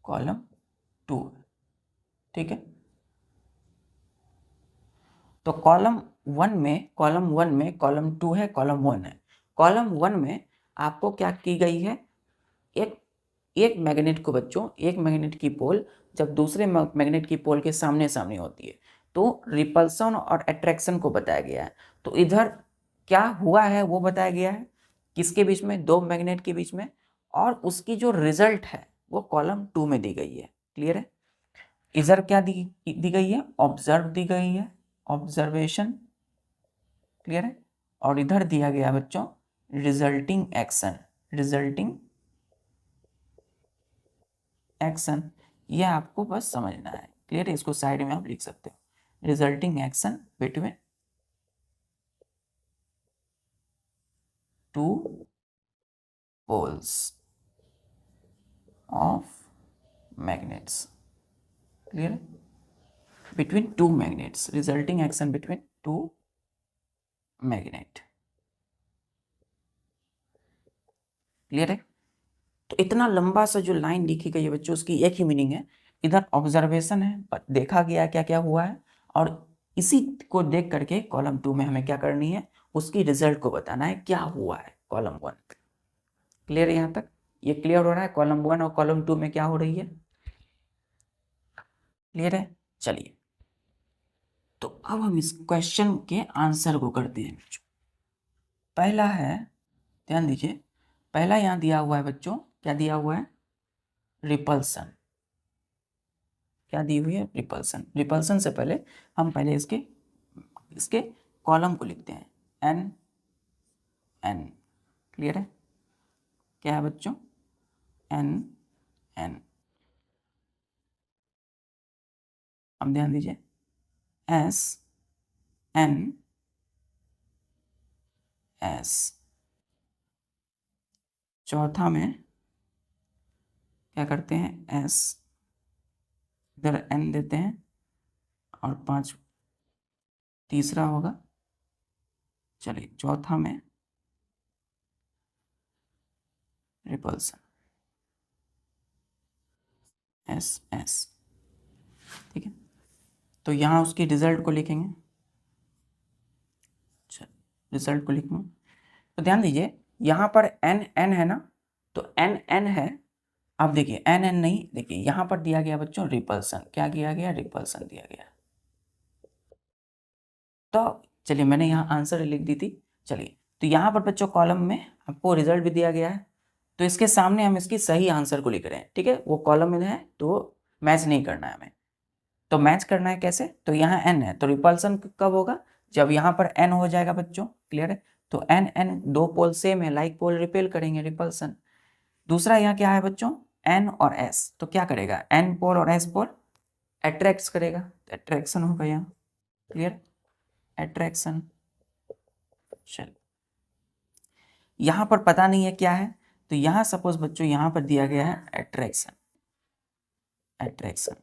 कॉलम 2, ठीक है। तो कॉलम 1 में, कॉलम 2 है, कॉलम 1 है। कॉलम 1 में आपको क्या की गई है, एक एक मैग्नेट को बच्चों, एक मैग्नेट की पोल जब दूसरे मैग्नेट की पोल के सामने सामने होती है तो रिपल्सन और अट्रैक्शन को बताया गया है। तो इधर क्या हुआ है वो बताया गया है, किसके बीच में, दो मैग्नेट के बीच में, और उसकी जो रिजल्ट है वो कॉलम 2 में दी गई है। क्लियर है? इधर क्या दी गई है, ऑब्जर्व दी गई है, ऑब्जर्वेशन। क्लियर है? और इधर दिया गया बच्चों रिजल्टिंग एक्शन, रिजल्टिंग एक्शन। ये आपको बस समझना है। क्लियर है? इसको साइड में आप लिख सकते हो, resulting action between two poles of magnets. Clear? Between two magnets, resulting action between two magnet. Clear है? तो इतना लंबा सा जो लाइन लिखी गई है बच्चों, उसकी एक ही मीनिंग है, इधर ऑब्जर्वेशन है, देखा गया क्या क्या हुआ है, और इसी को देख करके कॉलम 2 में हमें क्या करनी है, उसकी रिजल्ट को बताना है क्या हुआ है कॉलम 1 पे। क्लियर है? यहाँ तक ये क्लियर हो रहा है, कॉलम 1 और कॉलम 2 में क्या हो रही है? क्लियर है? चलिए, तो अब हम इस क्वेश्चन के आंसर को करते हैं बच्चों। पहला है, ध्यान दीजिए, पहला यहाँ दिया हुआ है बच्चों, क्या दिया हुआ है, रिपल्सन। क्या दी हुई है, रिपल्सन। रिपल्सन से पहले हम पहले इसके इसके कॉलम को लिखते हैं, एन एन। क्लियर है? क्या है बच्चों, एन एन। अब ध्यान दीजिए, एस एन एस। चौथा में क्या करते हैं, एस इधर एन देते हैं और 5 तीसरा होगा। चलिए चौथा में रिपल्सन, एस एस, ठीक है। तो यहाँ उसकी रिजल्ट को लिखेंगे। चलिए रिजल्ट को लिखूँ तो ध्यान दीजिए यहाँ पर एन एन है ना, तो एन एन है। अब देखिए एन एन नहीं, देखिए यहाँ पर दिया गया बच्चों रिपल्सन, क्या किया गया, रिपल्सन दिया गया। तो चलिए मैंने यहाँ आंसर लिख दी थी। चलिए तो यहाँ पर बच्चों कॉलम में आपको रिजल्ट भी दिया गया है, तो इसके सामने हम इसकी सही आंसर को लिख रहे हैं, ठीक है। वो कॉलम में है तो मैच नहीं करना है हमें, तो मैच करना है कैसे, तो यहाँ एन है तो रिपल्सन कब होगा, जब यहाँ पर एन हो जाएगा बच्चों, क्लियर है। तो एन एन दो पोल सेम है, लाइक पोल रिपेल करेंगे, रिपल्सन। दूसरा यहाँ क्या है बच्चों, एन और एस, तो क्या करेगा, एन पोल और एस पोल अट्रैक्ट करेगा, तो अट्रैक्शन होगा यहाँ, क्लियर, अट्रैक्शन। चल यहाँ पर पता नहीं है क्या है, तो यहाँ सपोज बच्चों यहाँ पर दिया गया है अट्रैक्शन। अट्रैक्शन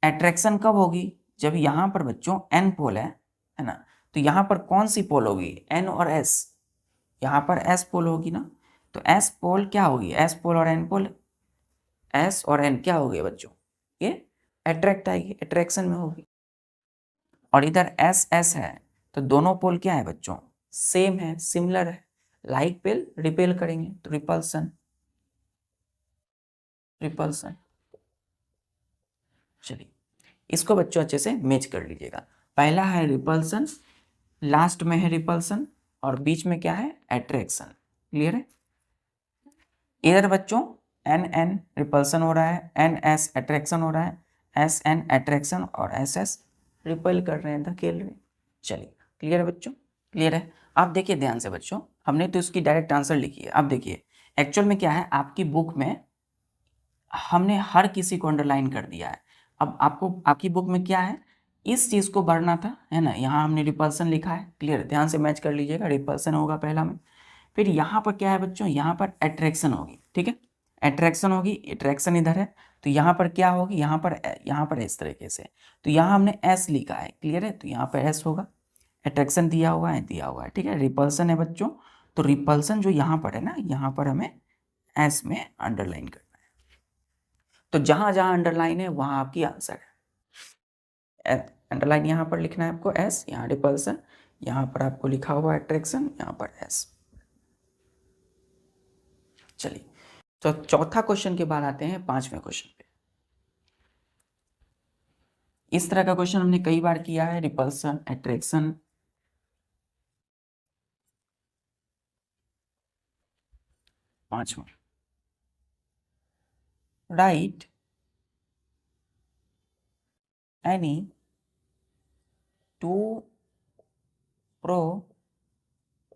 अट्रैक्शन कब होगी, जब यहाँ पर बच्चों एन पोल है ना, तो यहाँ पर कौन सी पोल होगी, एन और एस, यहाँ पर एस पोल होगी ना, तो एस पोल क्या होगी, एस पोल और एन पोल, एस और एन क्या हो गए बच्चों, ये अट्रैक्ट आएगी, अट्रैक्शन में होगी। और इधर एस एस है तो दोनों पोल क्या है बच्चों, सेम है, सिमिलर है, लाइक पेल रिपेल करेंगे, तो रिपल्सन, रिपल्सन। चलिए इसको बच्चों अच्छे से मैच कर लीजिएगा, पहला है रिपल्सन, लास्ट में है रिपल्सन और बीच में क्या है, अट्रैक्शन, क्लियर है। इधर बच्चों एन एन रिपल्सन हो रहा है, एन एस अट्रैक्शन हो रहा है, एस एन अट्रैक्शन और एस एस रिपेल कर रहे हैं, धकेल रहे हैं। चलिए क्लियर है बच्चों, क्लियर है। आप देखिए ध्यान से बच्चों, हमने तो इसकी डायरेक्ट आंसर लिखी है। अब देखिए एक्चुअल में क्या है, आपकी बुक में हमने हर किसी को अंडरलाइन कर दिया है। अब आपको आपकी बुक में क्या है, इस चीज़ को भरना था, है ना, यहाँ हमने रिपल्सन लिखा है, क्लियर, ध्यान से मैच कर लीजिएगा, रिपल्सन होगा पहला में। फिर यहाँ पर क्या है बच्चों, यहाँ पर अट्रैक्शन होगी, ठीक है, अट्रैक्शन होगी, अट्रैक्शन इधर है, तो यहाँ पर क्या होगी, यहाँ पर इस तरीके से, तो यहाँ हमने एस लिखा है, क्लियर है, तो यहाँ पर एस होगा, अट्रैक्शन दिया हुआ है, ठीक है, रिपल्सन है बच्चों, तो रिपल्सन जो यहाँ पर है ना, यहाँ पर हमें एस में अंडरलाइन करना है, तो जहाँ जहाँ अंडरलाइन है वहाँ आपकी आंसर है। अंडरलाइन यहाँ पर लिखना है आपको एस, यहाँ रिपल्सन, यहाँ पर आपको लिखा हुआ अट्रैक्शन, यहाँ पर एस। चलिए तो चौथा क्वेश्चन के बाद आते हैं पांचवें क्वेश्चन पे। इस तरह का क्वेश्चन हमने कई बार किया है, रिपल्सन, अट्रैक्शन। पांचवा, right any two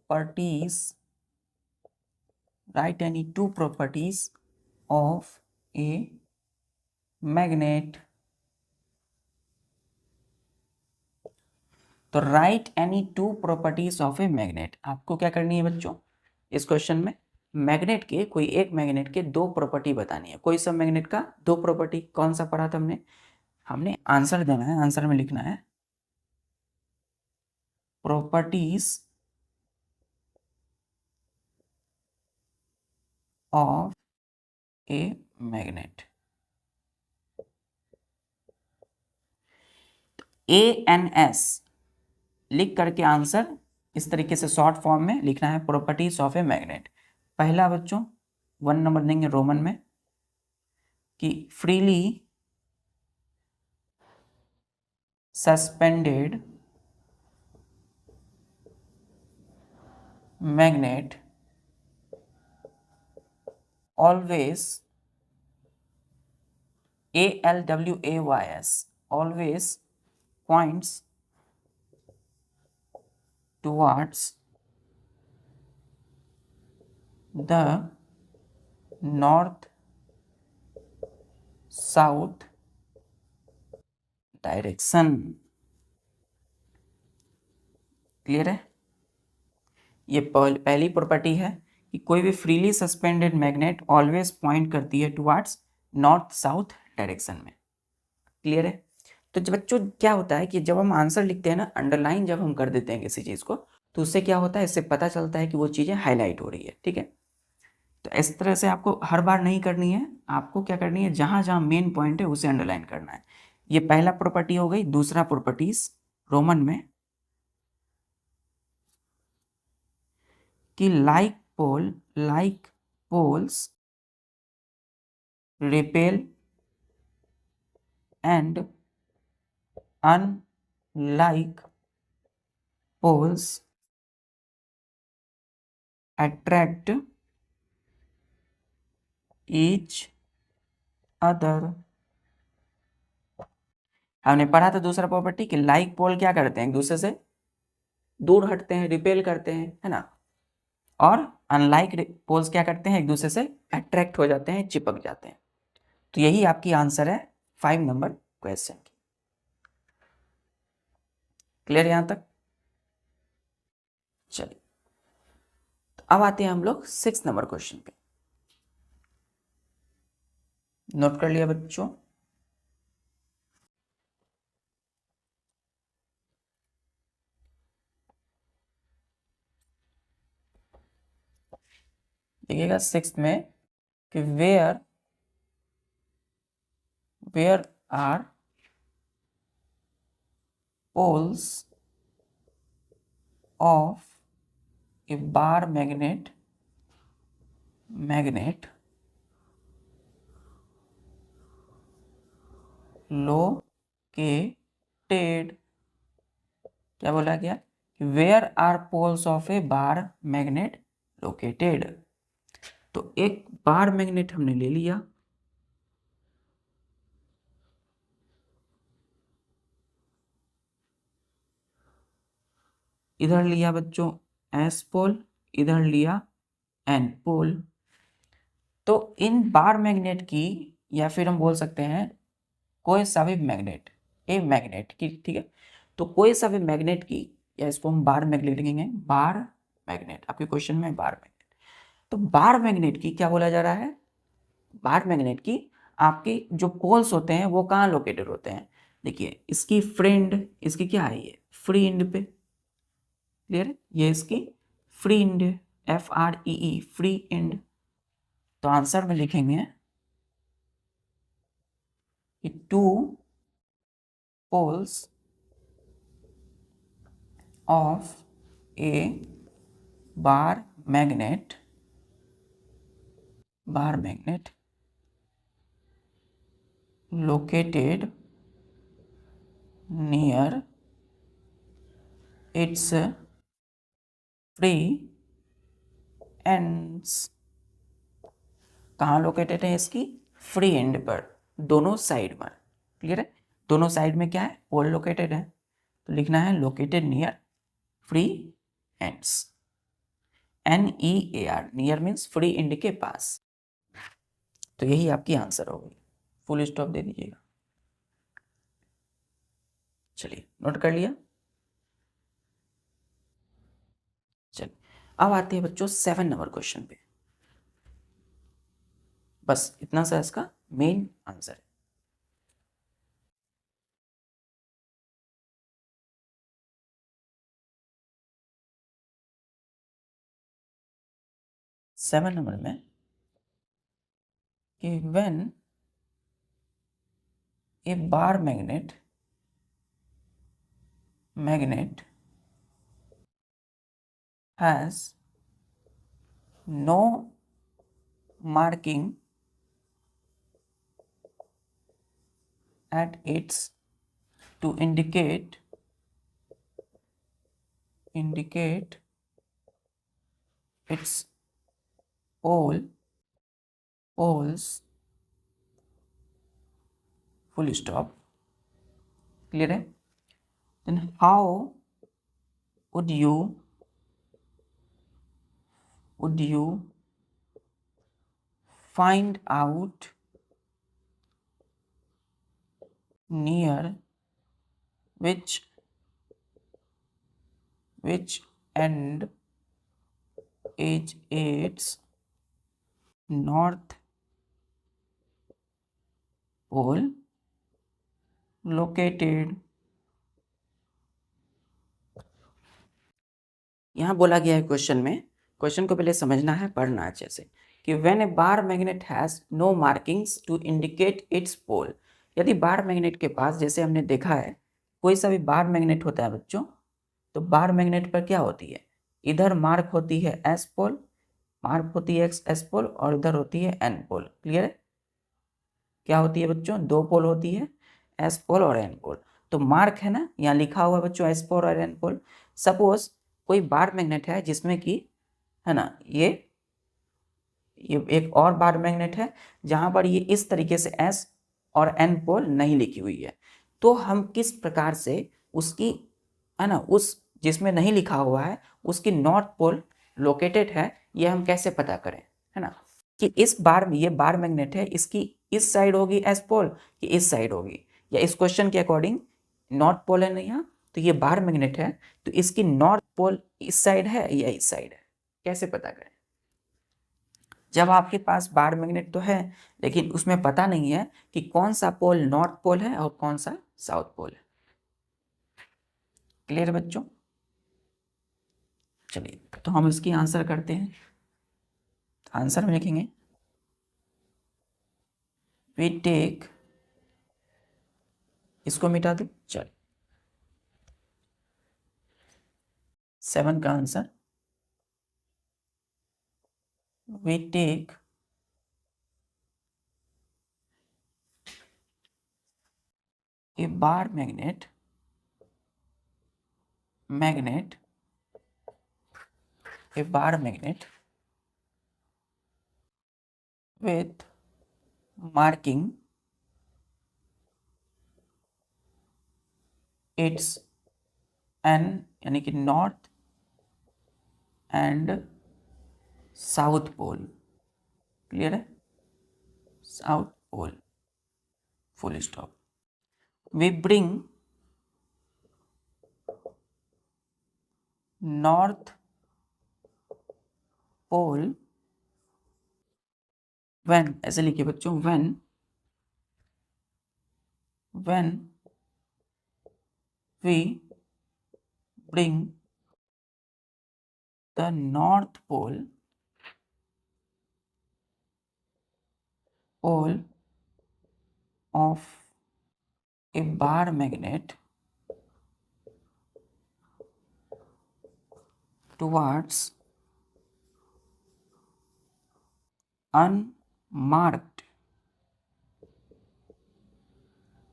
properties, write any two properties of a magnet। तो right any two properties of a magnet, आपको क्या करनी है बच्चों, इस क्वेश्चन में मैग्नेट के, कोई एक मैग्नेट के दो प्रॉपर्टी बतानी है, कोई सब मैग्नेट का दो प्रॉपर्टी, कौन सा पढ़ा था हमने आंसर देना है, आंसर में लिखना है properties of a magnet. ANS लिख करके आंसर इस तरीके से शॉर्ट फॉर्म में लिखना है, प्रॉपर्टीज ऑफ ए मैग्नेट। पहला बच्चों 1 नंबर देंगे रोमन में कि freely suspended magnet always, ALWAYS, always points towards the north south direction. Clear है? ये पहली प्रॉपर्टी है कि कोई भी freely suspended magnet always point करती है टुवर्ड्स नॉर्थ साउथ डायरेक्शन में। क्लियर है? तो जब बच्चों क्या होता है कि जब हम आंसर लिखते हैं ना, अंडरलाइन जब हम कर देते हैं किसी चीज़ को, तो उससे क्या होता है, इससे पता चलता है कि वो चीज़ें हाईलाइट हो रही है। ठीक है, तो इस तरह से आपको हर बार नहीं करनी है, आपको क्या करनी है, जहाँ जहाँ मेन पॉइंट है उसे अंडरलाइन करना है। ये पहला प्रॉपर्टी हो गई। दूसरा प्रॉपर्टीज रोमन में कि like poles repel and unlike poles attract each other. हमने पढ़ा था दूसरा प्रॉपर्टी कि लाइक पोल क्या करते हैं, एक दूसरे से दूर हटते हैं, रिपेल करते हैं, है ना, और अनलाइक पोल्स क्या करते हैं, एक दूसरे से अट्रैक्ट हो जाते हैं, चिपक जाते हैं। तो यही आपकी आंसर है 5 नंबर क्वेश्चन की। क्लियर यहां तक? चलिए, तो अब आते हैं हम लोग 6 नंबर क्वेश्चन पे। नोट कर लिया बच्चों? देखिएगा 6 में कि where are poles of a bar magnet located. क्या बोला गया? Where are poles of a bar magnet located. तो एक बार मैग्नेट हमने ले लिया, इधर लिया बच्चों एस पोल, इधर लिया एन पोल। तो इन बार मैग्नेट की, या फिर हम बोल सकते हैं कोई सा भी मैग्नेट, ए मैग्नेट की, ठीक है, तो कोई सा भी मैग्नेट की, या इसको हम बार मैग्नेट लिखेंगे, बार मैग्नेट, आपके क्वेश्चन में बार मैग्नेट। तो बार मैग्नेट की क्या बोला जा रहा है, बार मैग्नेट की आपके जो पोल्स होते हैं वो कहाँ लोकेटेड होते हैं। देखिए इसकी फ्रेंड, इसकी क्या है, ये फ्री एंड पे। क्लियर? ये इसकी free and, FREE, free and. तो आंसर में लिखेंगे कि 2 poles of a bar magnet located near its free ends। कहाँ लोकेटेड है, इसकी फ्री एंड पर, दोनों साइड पर। क्लियर है? दोनों साइड में क्या है, पोल लोकेटेड है, तो लिखना है located near free ends. NEAR, near means free and के पास। तो यही आपकी आंसर होगी। फुल स्टॉप दे दीजिएगा। चलिए, नोट कर लिया? चलिए, अब आते हैं बच्चों 7 नंबर क्वेश्चन पे। बस इतना सा इसका मेन आंसर है। सेवन नंबर में कि when a bar magnet has no marking at its to indicate its poles, full stop। Clear है? then how would you find out near which end is its north pole located। यहाँ बोला गया है क्वेश्चन में, क्वेश्चन को पहले समझना है, पढ़ना है अच्छे से, कि when a bar magnet has no markings to indicate its pole. यदि बार मैग्नेट के पास, जैसे हमने देखा है, कोई सा भी बार मैग्नेट होता है बच्चों, तो बार मैग्नेट पर क्या होती है, इधर मार्क होती है एस पोल, मार्क होती है एस पोल, और इधर होती है एन पोल। क्लियर है? क्या होती है बच्चों, दो पोल होती है, एस पोल और एन पोल। तो मार्क है ना, यहाँ लिखा हुआ बच्चों एस पोल और एन पोल। सपोज कोई बार मैग्नेट है जिसमें कि, है ना, ये एक और बार मैग्नेट है जहां पर ये इस तरीके से एस और एन पोल नहीं लिखी हुई है, तो हम किस प्रकार से उसकी, है ना, उस जिसमें नहीं लिखा हुआ है उसकी नॉर्थ पोल लोकेटेड है, ये हम कैसे पता करें, है ना, कि इस बार ये बार मैग्नेट है, इसकी इस साइड होगी एस पोल कि इस साइड होगी, या इस क्वेश्चन के अकॉर्डिंग नॉर्थ पोल है ना यहाँ, तो ये बार मैग्नेट है, तो इसकी नॉर्थ पोल इस साइड है या इस साइड है, कैसे पता करें? जब आपके पास बार मैग्नेट तो है लेकिन उसमें पता नहीं है कि कौन सा पोल नॉर्थ पोल है और कौन सा साउथ पोल है। क्लियर बच्चों? चलिए तो हम इसकी आंसर करते हैं। आंसर में लिखेंगे वी टेक, इसको मिटा दो, चल 7 का answer, we take a bar magnet a bar magnet with marking its n यानी कि north and south pole. Clear है? South pole, full stop. We bring north pole when, ऐसे लिखिए बच्चों, when we bring the north pole of a bar magnet towards unmarked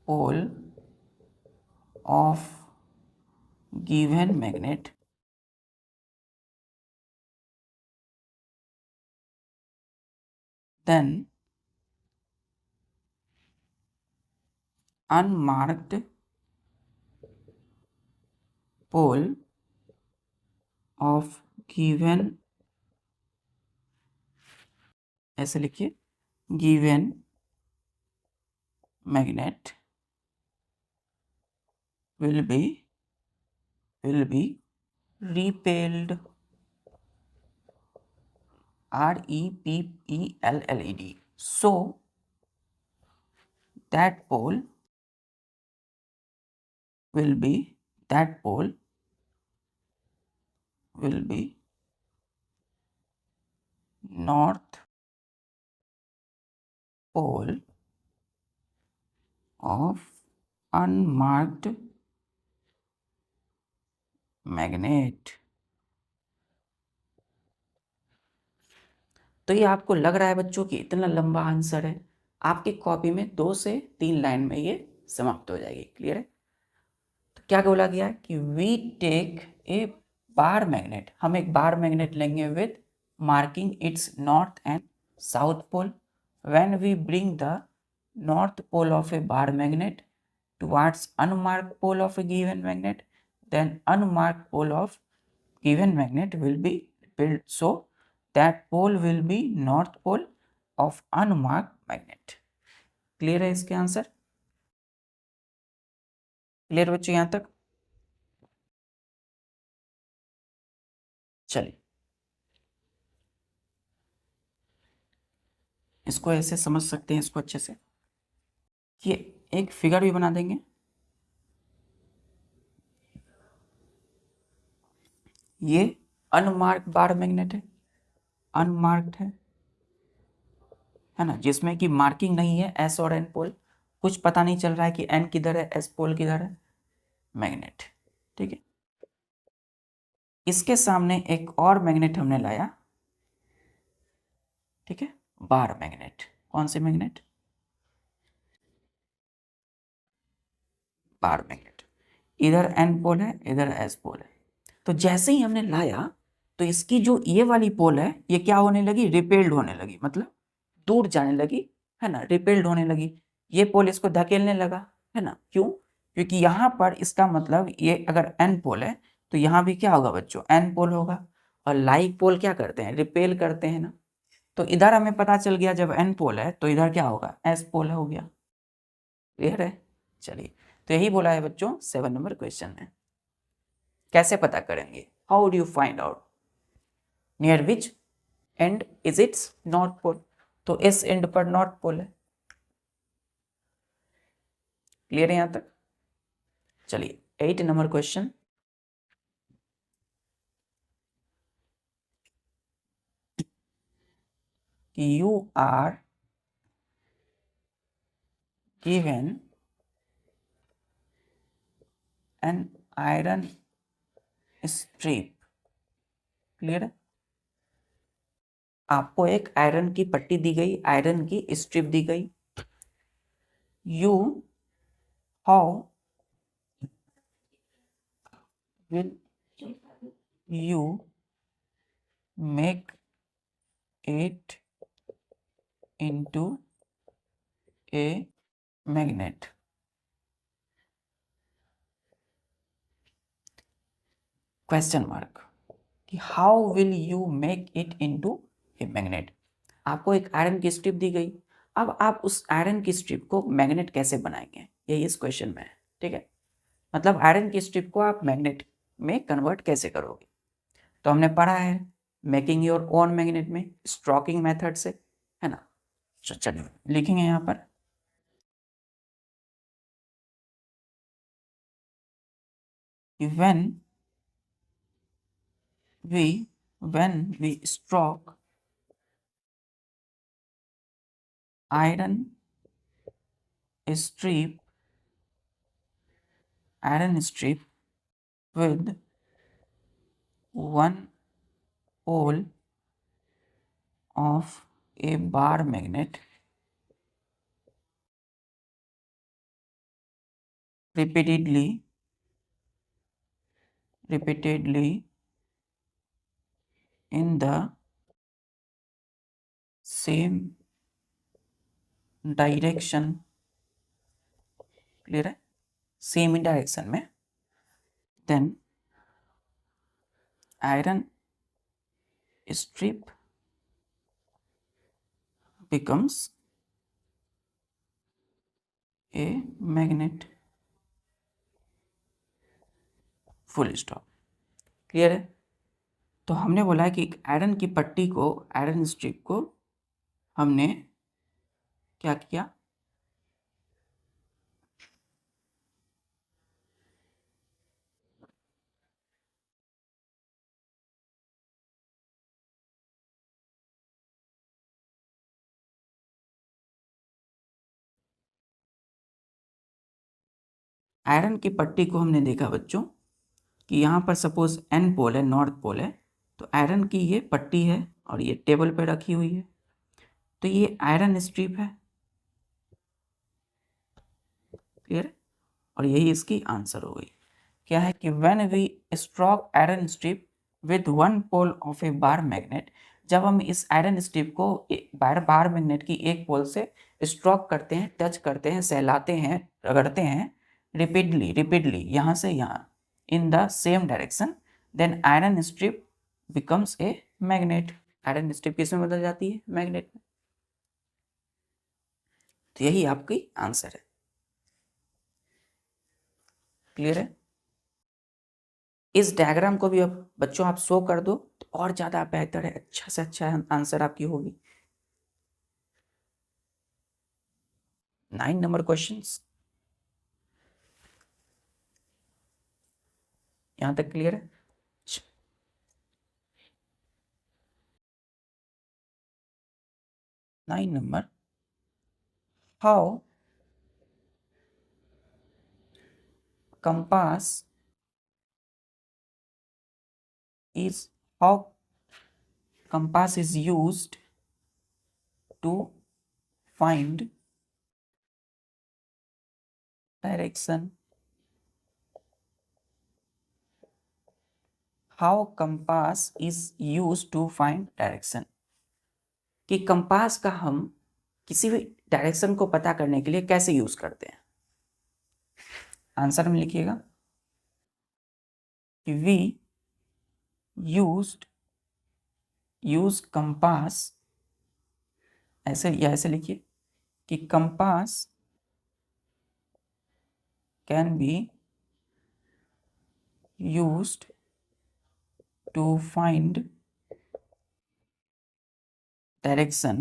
pole of given magnet, then unmarked pole of given, ऐसे लिखिए, given magnet will be repelled, REPELLED, so that pole will be north pole of unmarked magnet। तो ये आपको लग रहा है बच्चों कि इतना लंबा आंसर है, आपकी कॉपी में 2 से 3 लाइन में ये समाप्त हो जाएगी। क्लियर है? तो क्या बोला गया कि we take a bar magnet, हम एक बार मैग्नेट लेंगे with marking its north and south pole. When we bring the north pole of a bar magnet towards unmarked pole of a given magnet, then unmarked pole of given magnet will be repelled, so that pole will be north pole of unmarked magnet। Clear है इसके आंसर? क्लियर बच्चों यहां तक? चलिए इसको ऐसे समझ सकते हैं इसको अच्छे से कि एक फिगर भी बना देंगे। ये अनमार्क्ड बार मैग्नेट है, अनमार्क्ड है ना, जिसमें कि मार्किंग नहीं है एस और एन पोल, कुछ पता नहीं चल रहा है कि एन किधर है एस पोल किधर है, मैग्नेट। ठीक है, इसके सामने एक और मैग्नेट हमने लाया। ठीक है, बार मैग्नेट। कौन से मैग्नेट? Bar magnet. इधर एन पोल है, इधर एस पोल है। तो जैसे ही हमने लाया तो इसकी जो ये वाली पोल है ये क्या होने लगी, रिपेल्ड होने लगी, मतलब दूर जाने लगी, है ना, रिपेल्ड होने लगी। ये पोल इसको धकेलने लगा, है ना। क्यों? क्योंकि यहाँ पर इसका मतलब ये अगर एन पोल है तो यहाँ भी क्या होगा बच्चों, एन पोल होगा। और लाइक पोल क्या करते हैं, रिपेल करते हैं ना। तो इधर हमें पता चल गया जब एन पोल है तो इधर क्या होगा, एस पोल हो गया। क्लियर है? चलिए, तो यही बोला है बच्चों 7 नंबर क्वेश्चन में। कैसे पता करेंगे, how do you find out near which end is its north pole? तो इस एंड पर नॉर्थ पोल है। क्लियर है यहां तक? चलिए 8 number question. You are given an iron strip. Clear है? आपको एक आयरन की पट्टी दी गई, आयरन की स्ट्रिप दी गई। You how will you make it into a magnet? Question mark कि how will you make it into a magnet. आपको एक आयरन की स्ट्रिप दी गई, अब आप उस आयरन की स्ट्रिप को मैग्नेट कैसे बनाएंगे, यही इस क्वेश्चन में है। ठीक है, मतलब आयरन की स्ट्रिप को आप मैग्नेट में कन्वर्ट कैसे करोगे। तो हमने पढ़ा है मेकिंग योर ओन मैग्नेट में स्ट्रोकिंग मेथड से, है ना। चलिए लिखेंगे यहाँ पर when we stroke iron strip with one pole of a bar magnet repeatedly in the same direction। Clear है? सेम डायरेक्शन में, then iron strip becomes a magnet। Full stop. Clear है? तो हमने बोला है कि आयरन की पट्टी को, आयरन स्ट्रिप को हमने क्या किया, आयरन की पट्टी को हमने देखा बच्चों कि यहाँ पर सपोज एन पोल है, नॉर्थ पोल है, तो आयरन की ये पट्टी है और ये टेबल पे रखी हुई है, तो ये आयरन स्ट्रिप है। क्लियर? और यही इसकी आंसर हो गई। क्या है कि when we stroke iron strip with one pole of a bar magnet, जब हम इस आयरन स्ट्रिप को बार मैग्नेट की एक पोल से स्ट्रोक करते हैं, टच करते हैं, सहलाते हैं, रगड़ते हैं रिपीटली यहाँ से यहाँ in the same direction, then iron strip becomes a magnet. Iron strip किस में बदल जाती है, मैग्नेट में। तो यही आपकी आंसर है। क्लियर है? इस डायग्राम को भी अब बच्चों आप शो कर दो तो और ज़्यादा बेहतर है, अच्छा से अच्छा आंसर आपकी होगी। 9 नंबर क्वेश्चंस यहाँ तक क्लियर है? 9 number, how compass is how compass is used to find direction. How compass is used to find direction. कि कंपास का हम किसी भी डायरेक्शन को पता करने के लिए कैसे यूज करते हैं? आंसर में लिखिएगा कि वी यूज कंपास, ऐसे या ऐसे लिखिए कि compass can be used to find direction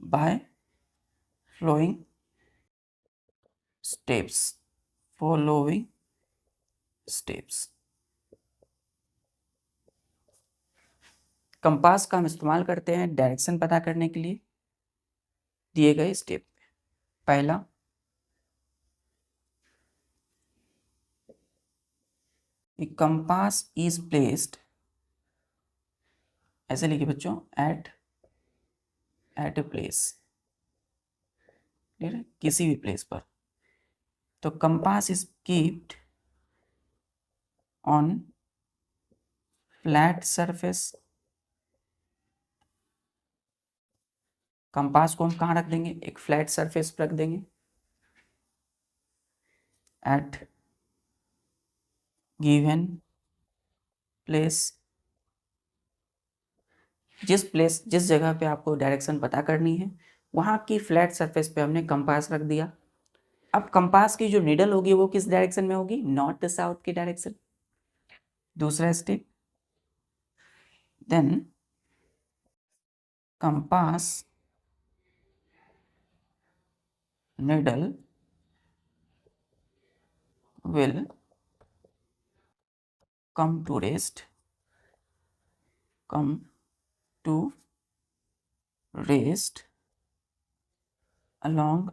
by following steps. Compass का हम इस्तेमाल करते हैं डायरेक्शन पता करने के लिए दिए गए स्टेप। पहला, कंपास इज प्लेस्ड, ऐसे लिखिए बच्चों, एट ए प्लेस, ठीक है, किसी भी प्लेस पर। तो compass is keeped on flat surface. Compass को हम कहाँ रख देंगे? एक फ्लैट सरफेस पर रख देंगे। एट गिवन प्लेस, जिस जगह पे आपको डायरेक्शन पता करनी है वहां की फ्लैट सरफेस पे हमने कंपास रख दिया। अब कंपास की जो नीडल होगी वो किस डायरेक्शन में होगी? नॉर्थ साउथ की डायरेक्शन। दूसरा step, then compass needle will come to rest along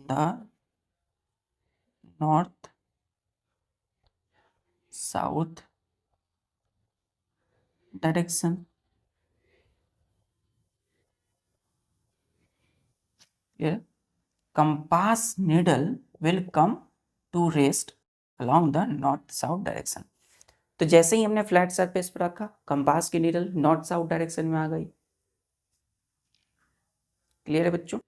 the north south direction. Here, compass needle will come to rest along the north south direction. तो जैसे ही हमने फ्लैट सरफेस पर रखा, कंपास की नीडल नॉर्थ साउथ डायरेक्शन में आ गई। क्लियर है बच्चों?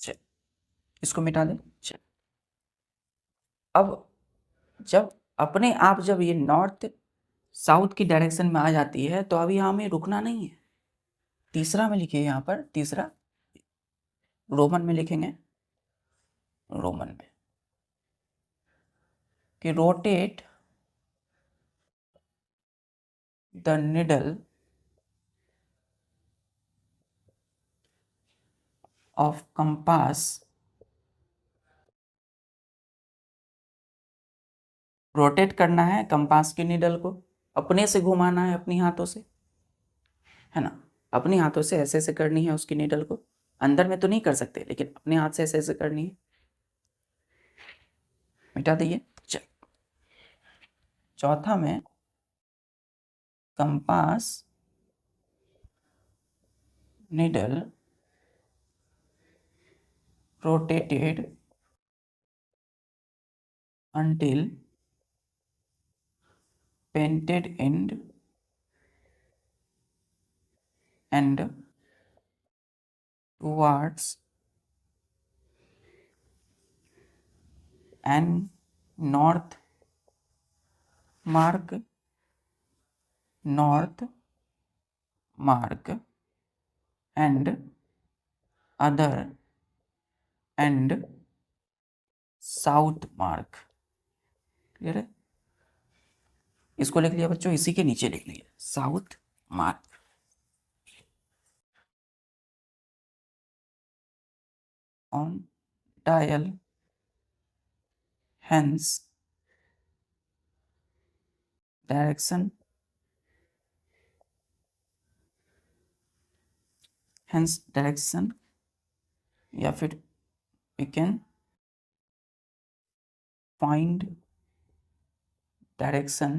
चल, इसको मिटा दें। चल, अब जब ये नॉर्थ साउथ की डायरेक्शन में आ जाती है तो अभी हमें रुकना नहीं है। तीसरा में लिखिए, यहाँ पर तीसरा रोमन में लिखेंगे, रोमन में कि rotate the needle of compass, rotate करना है कंपास की निडल को, अपने से घुमाना है अपनी हाथों से, है ना, अपनी हाथों से ऐसे ऐसे करनी है उसकी निडल को, अंदर में तो नहीं कर सकते लेकिन अपने हाथ से ऐसे ऐसे करनी है। मिटा दीजिए। चौथा में compass needle rotated until painted end and towards an north mark north mark and other and south mark। Clear है? इसको लिख लिया बच्चों, इसी के नीचे लिख लिया south mark. On dial hence direction या फिर we can find direction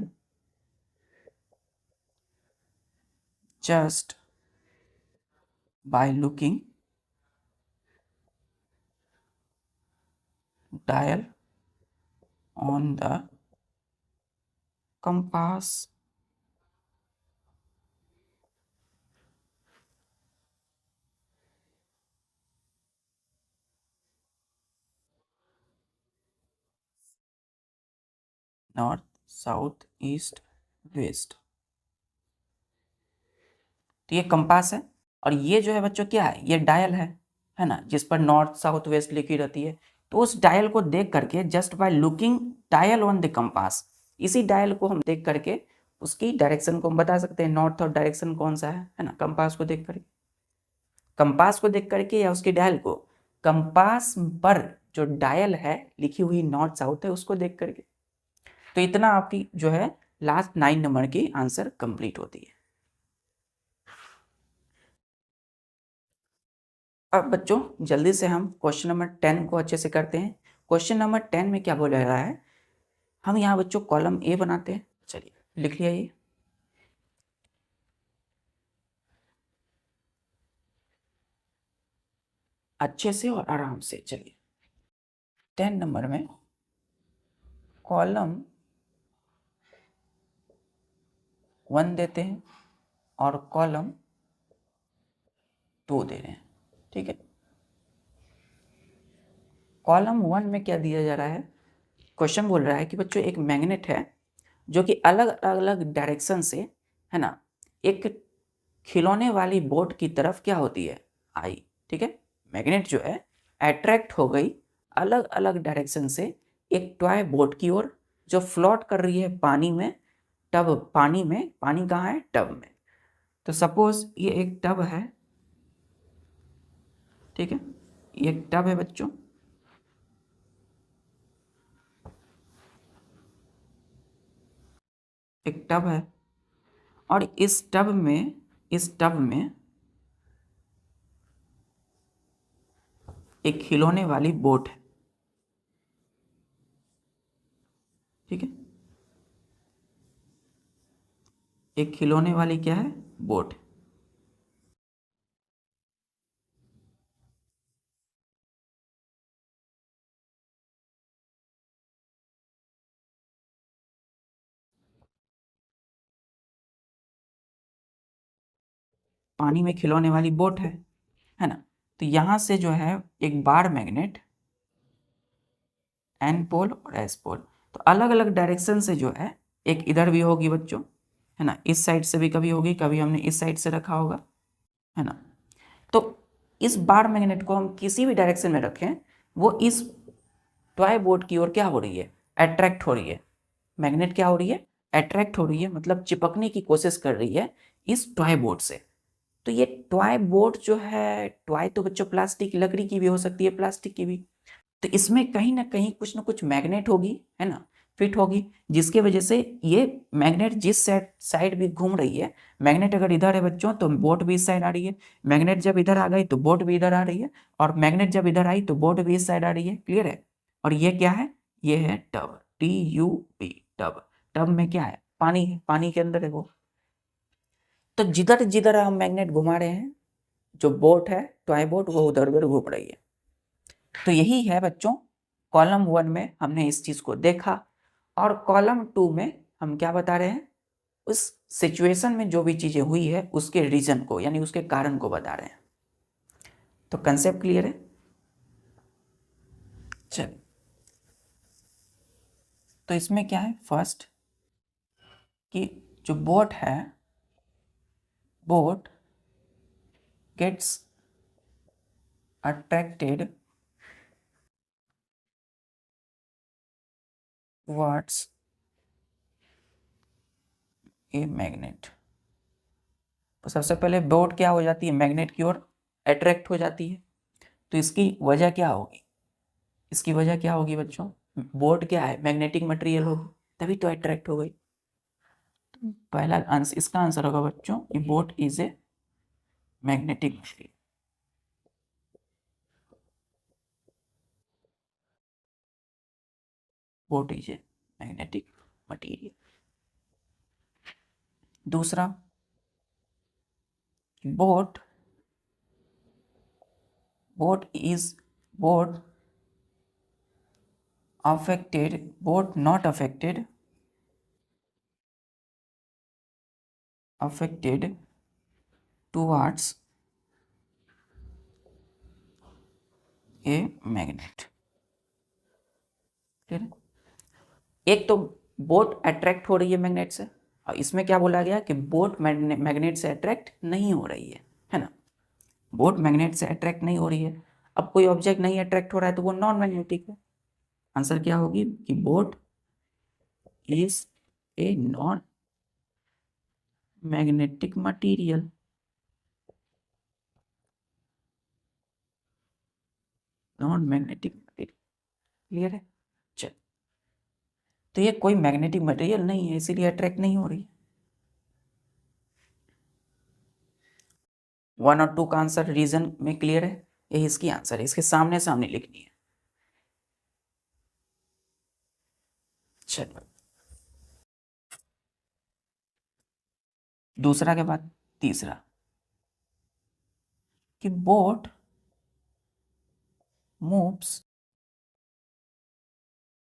just by looking dial on the compass। North south east west, तो ये कंपास है। और ये जो है बच्चों क्या है, ये डायल है ना, जिस पर नॉर्थ साउथ वेस्ट लिखी रहती है। तो उस डायल को देख करके just by looking dial on the compass, इसी डायल को हम देख करके उसकी डायरेक्शन को हम बता सकते हैं, नॉर्थ और डायरेक्शन कौन सा है ना, कंपास को देख करके। कंपास को देख करके या उसकी डायल को, कंपास पर जो डायल है लिखी हुई नॉर्थ साउथ है उसको देख करके। तो इतना आपकी जो है लास्ट 9 नंबर की आंसर कंप्लीट होती है। अब बच्चों जल्दी से हम क्वेश्चन नंबर 10 को अच्छे से करते हैं। क्वेश्चन नंबर 10 में क्या बोला रहा है, हम यहाँ बच्चों कॉलम ए बनाते हैं। चलिए लिख लिया ये, अच्छे से और आराम से। चलिए 10 नंबर में कॉलम 1 देते हैं और कॉलम 2 दे रहे हैं। ठीक है, कॉलम 1 में क्या दिया जा रहा है, क्वेश्चन बोल रहा है कि बच्चों एक मैग्नेट है जो कि अलग अलग डायरेक्शन से, है ना, एक खिलौने वाली बोट की तरफ क्या होती है, आई। ठीक है, मैग्नेट जो है अट्रैक्ट हो गई अलग अलग डायरेक्शन से एक टॉय बोट की ओर, जो फ्लोट कर रही है पानी में, टब पानी में, पानी कहाँ है, टब में। तो सपोज ये एक टब है। ठीक है, ये एक टब है बच्चों, एक टब है और इस टब में एक खिलौने वाली बोट है। ठीक है, एक खिलौने वाली क्या है, बोट। पानी में खिलौने वाली बोट है ना। तो यहां से जो है एक बार मैग्नेट, एन पोल और एस पोल, तो अलग अलग डायरेक्शन से जो है, एक इधर भी होगी बच्चों, है ना, इस साइड से भी कभी होगी, कभी हमने इस साइड से रखा होगा, है ना। तो इस बार मैग्नेट को हम किसी भी डायरेक्शन में रखें, वो इस टॉय बोट की ओर क्या हो रही है, अट्रैक्ट हो रही है। मैग्नेट क्या हो रही है, अट्रैक्ट हो रही है, मतलब चिपकने की कोशिश कर रही है इस टॉय बोट से। तो ये टॉय बोट जो है, टॉय तो बच्चों प्लास्टिक, लकड़ी की भी हो सकती है, प्लास्टिक की भी, तो इसमें कहीं ना कुछ मैग्नेट होगी, है ना, फिट होगी, जिसके वजह से ये मैग्नेट जिस साइड भी घूम रही है, मैग्नेट अगर इधर है बच्चों तो बोट भी इस साइड आ रही है, मैग्नेट जब इधर आ गई तो बोट भी इधर आ रही है, और मैग्नेट जब इधर आई तो बोट भी इस साइड आ रही है। क्लियर है? और ये क्या है, ये है टब, TUB, टब। टब में क्या है, पानी है, पानी के अंदर है वो। तो जिधर जिधर हम मैग्नेट घुमा रहे हैं, जो बोट है, टॉय बोट, वो उधर उधर घूम रही है। तो यही है बच्चों, कॉलम 1 में हमने इस चीज को देखा, और कॉलम 2 में हम क्या बता रहे हैं, उस सिचुएशन में जो भी चीजें हुई है उसके रीजन को, यानी उसके कारण को बता रहे हैं। तो कंसेप्ट क्लियर है? चलिए, तो इसमें क्या है, फर्स्ट कि जो बोट है, boat gets attracted towards a magnet. तो सबसे पहले बोट क्या हो जाती है, मैग्नेट की ओर अट्रैक्ट हो जाती है। तो इसकी वजह क्या होगी, इसकी वजह क्या होगी बच्चों, बोट क्या है, मैग्नेटिक मटेरियल होगी, तभी तो अट्रैक्ट हो गई। तो पहला आंसर, इसका आंसर होगा बच्चों कि boat is a magnetic material. Boat is a magnetic material. दूसरा, boat boat affected, boat not affected towards a magnet। ठीक है, एक तो बोट अट्रैक्ट हो रही है मैग्नेट से, और इसमें क्या बोला गया कि बोट मैग्नेट से अट्रैक्ट नहीं हो रही है ना। बोट मैग्नेट से अट्रैक्ट नहीं हो रही है। अब कोई ऑब्जेक्ट नहीं अट्रैक्ट हो रहा है तो वो नॉन मैग्नेटिक है। आंसर क्या होगी कि boat is a non magnetic material. Non magnetic material, clear है। चल, तो ये कोई मैग्नेटिक मटेरियल नहीं है, इसीलिए अट्रैक्ट नहीं हो रही है। 1 और 2 का आंसर रीजन में क्लियर है, यही इसकी आंसर है, इसके सामने सामने लिखनी है। चलो, दूसरा के बाद तीसरा, कि boat moves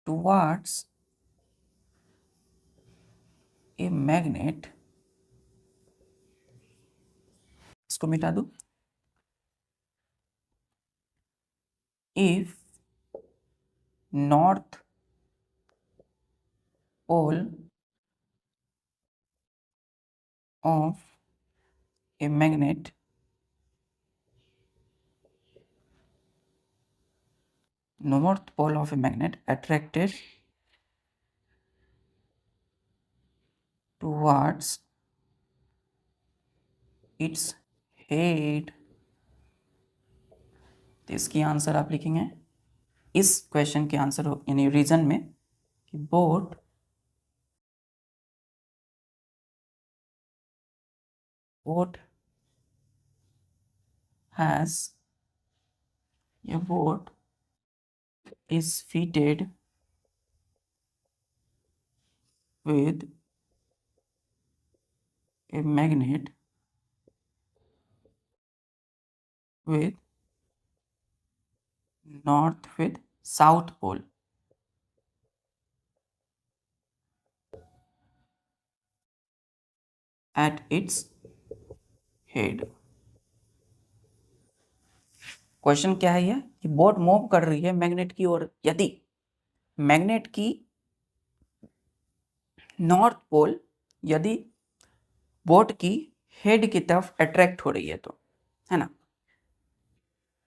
towards a magnet. इसको मिटा दो। If north pole of a magnet north pole of a magnet attracted towards its head। तो इसकी आंसर आप लिखेंगे इस क्वेश्चन के आंसर यानी रीजन में कि boat has a boat is fitted with a magnet with north with south pole at its head। Question क्या है ये कि बोट मूव कर रही है मैग्नेट की ओर, यदि मैग्नेट की नॉर्थ पोल यदि बोट की हेड की तरफ अट्रैक्ट हो रही है तो, है ना।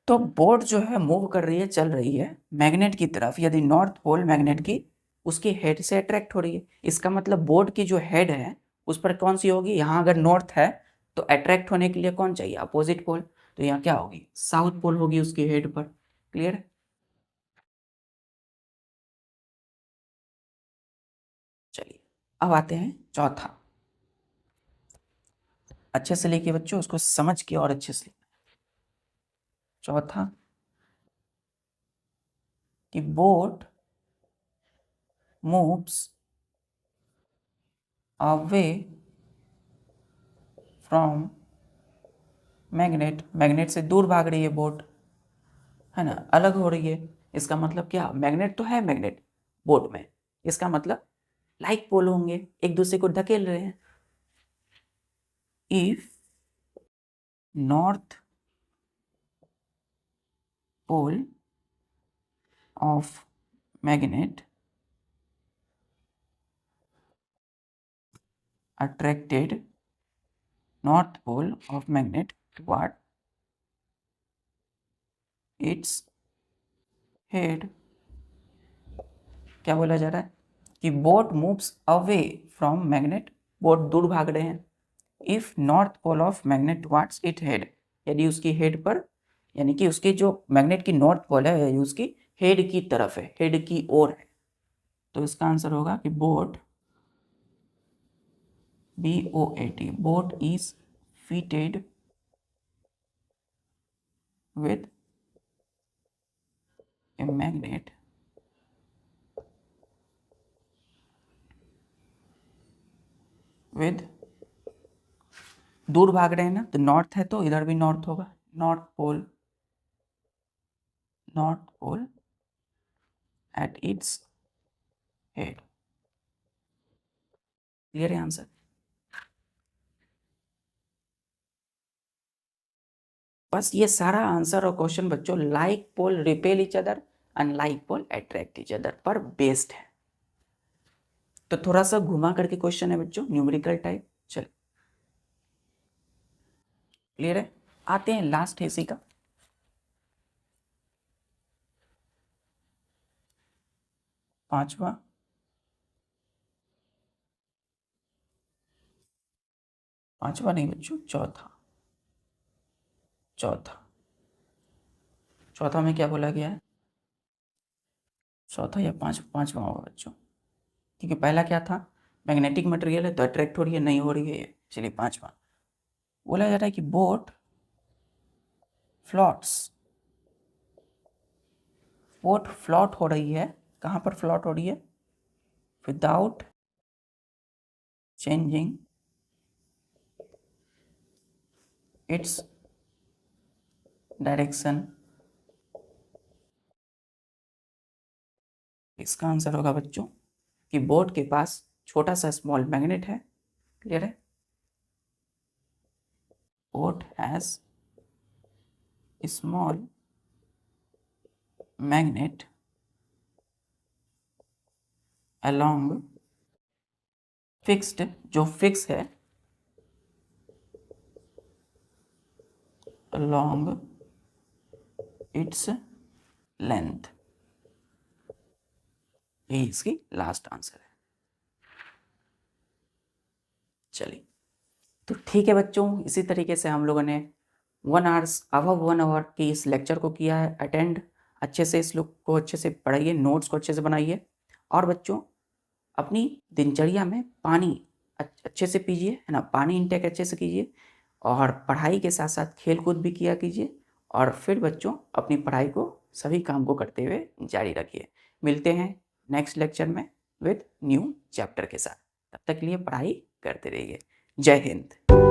तो बोट जो है मूव कर रही है, चल रही है मैग्नेट की तरफ, यदि नॉर्थ पोल मैग्नेट की उसकी हेड से अट्रैक्ट हो रही है। इसका मतलब बोट की जो हेड है उस पर कौन सी होगी, यहाँ अगर नॉर्थ है तो अट्रैक्ट होने के लिए कौन चाहिए, अपोजिट पोल। तो यहाँ क्या होगी, साउथ पोल होगी उसकी हेड पर। क्लियर है। चलिए, अब आते हैं चौथा। अच्छे से लिखिए बच्चों, उसको समझ के और अच्छे से। चौथा, कि boat moves away from magnet. Magnet से दूर भाग रही है बोट, है ना, अलग हो रही है। इसका मतलब क्या, मैग्नेट तो है मैग्नेट बोट में, इसका मतलब लाइक पोल होंगे, एक दूसरे को धकेल रहे हैं। If north pole of magnet attracted north pole of magnet toward its head. क्या बोला जा रहा है कि boat moves away from magnet, boat दूर भाग रहे हैं, if north pole of magnet towards it head, यदि उसकी हेड पर, यानी कि उसके जो मैग्नेट की नॉर्थ पोल है यदि उसकी हेड की तरफ है, हेड की ओर है, तो इसका आंसर होगा कि boat, BOAT, boat is fitted with a magnet with, दूर भाग रहे हैं ना, तो नॉर्थ है तो इधर भी नॉर्थ होगा, north pole at its head. Clear है आंसर? बस ये सारा आंसर और क्वेश्चन बच्चों like pole repel each other, unlike pole attract each other पर बेस्ड है। तो थोड़ा सा घुमा करके क्वेश्चन है बच्चों, न्यूमेरिकल टाइप। चल क्लियर है? आते हैं लास्ट है इसी का, पांचवा नहीं बच्चों, चौथा में क्या बोला गया है? चौथा या पांचवा होगा बच्चों, क्योंकि पहला क्या था, मैग्नेटिक मटेरियल है तो अट्रैक्ट हो रही है, नहीं हो रही है, चलिए पांचवा बोला जा रहा है कि बोट फ्लॉट हो रही है, कहाँ पर फ्लॉट हो रही है? Without changing its direction. इसका आंसर होगा बच्चों कि बोट के पास छोटा सा स्मॉल मैग्नेट है। क्लियर है? Boat has small magnet along fixed, जो फिक्स है along its length, यही इसकी लास्ट आंसर है। चलिए तो ठीक है बच्चों, इसी तरीके से हम लोगों ने 1 आवर के इस लेक्चर को किया है अटेंड। अच्छे से इस लोग को अच्छे से पढ़ाइए, नोट्स को अच्छे से बनाइए, और बच्चों अपनी दिनचर्या में पानी अच्छे से पीजिए, है ना, पानी इंटेक अच्छे से कीजिए, और पढ़ाई के साथ साथ खेल कूद भी किया कीजिए, और फिर बच्चों अपनी पढ़ाई को, सभी काम को करते हुए जारी रखिए। मिलते हैं नेक्स्ट लेक्चर में विद न्यू चैप्टर के साथ, तब तक के लिए पढ़ाई करते रहिए। जय हिंद।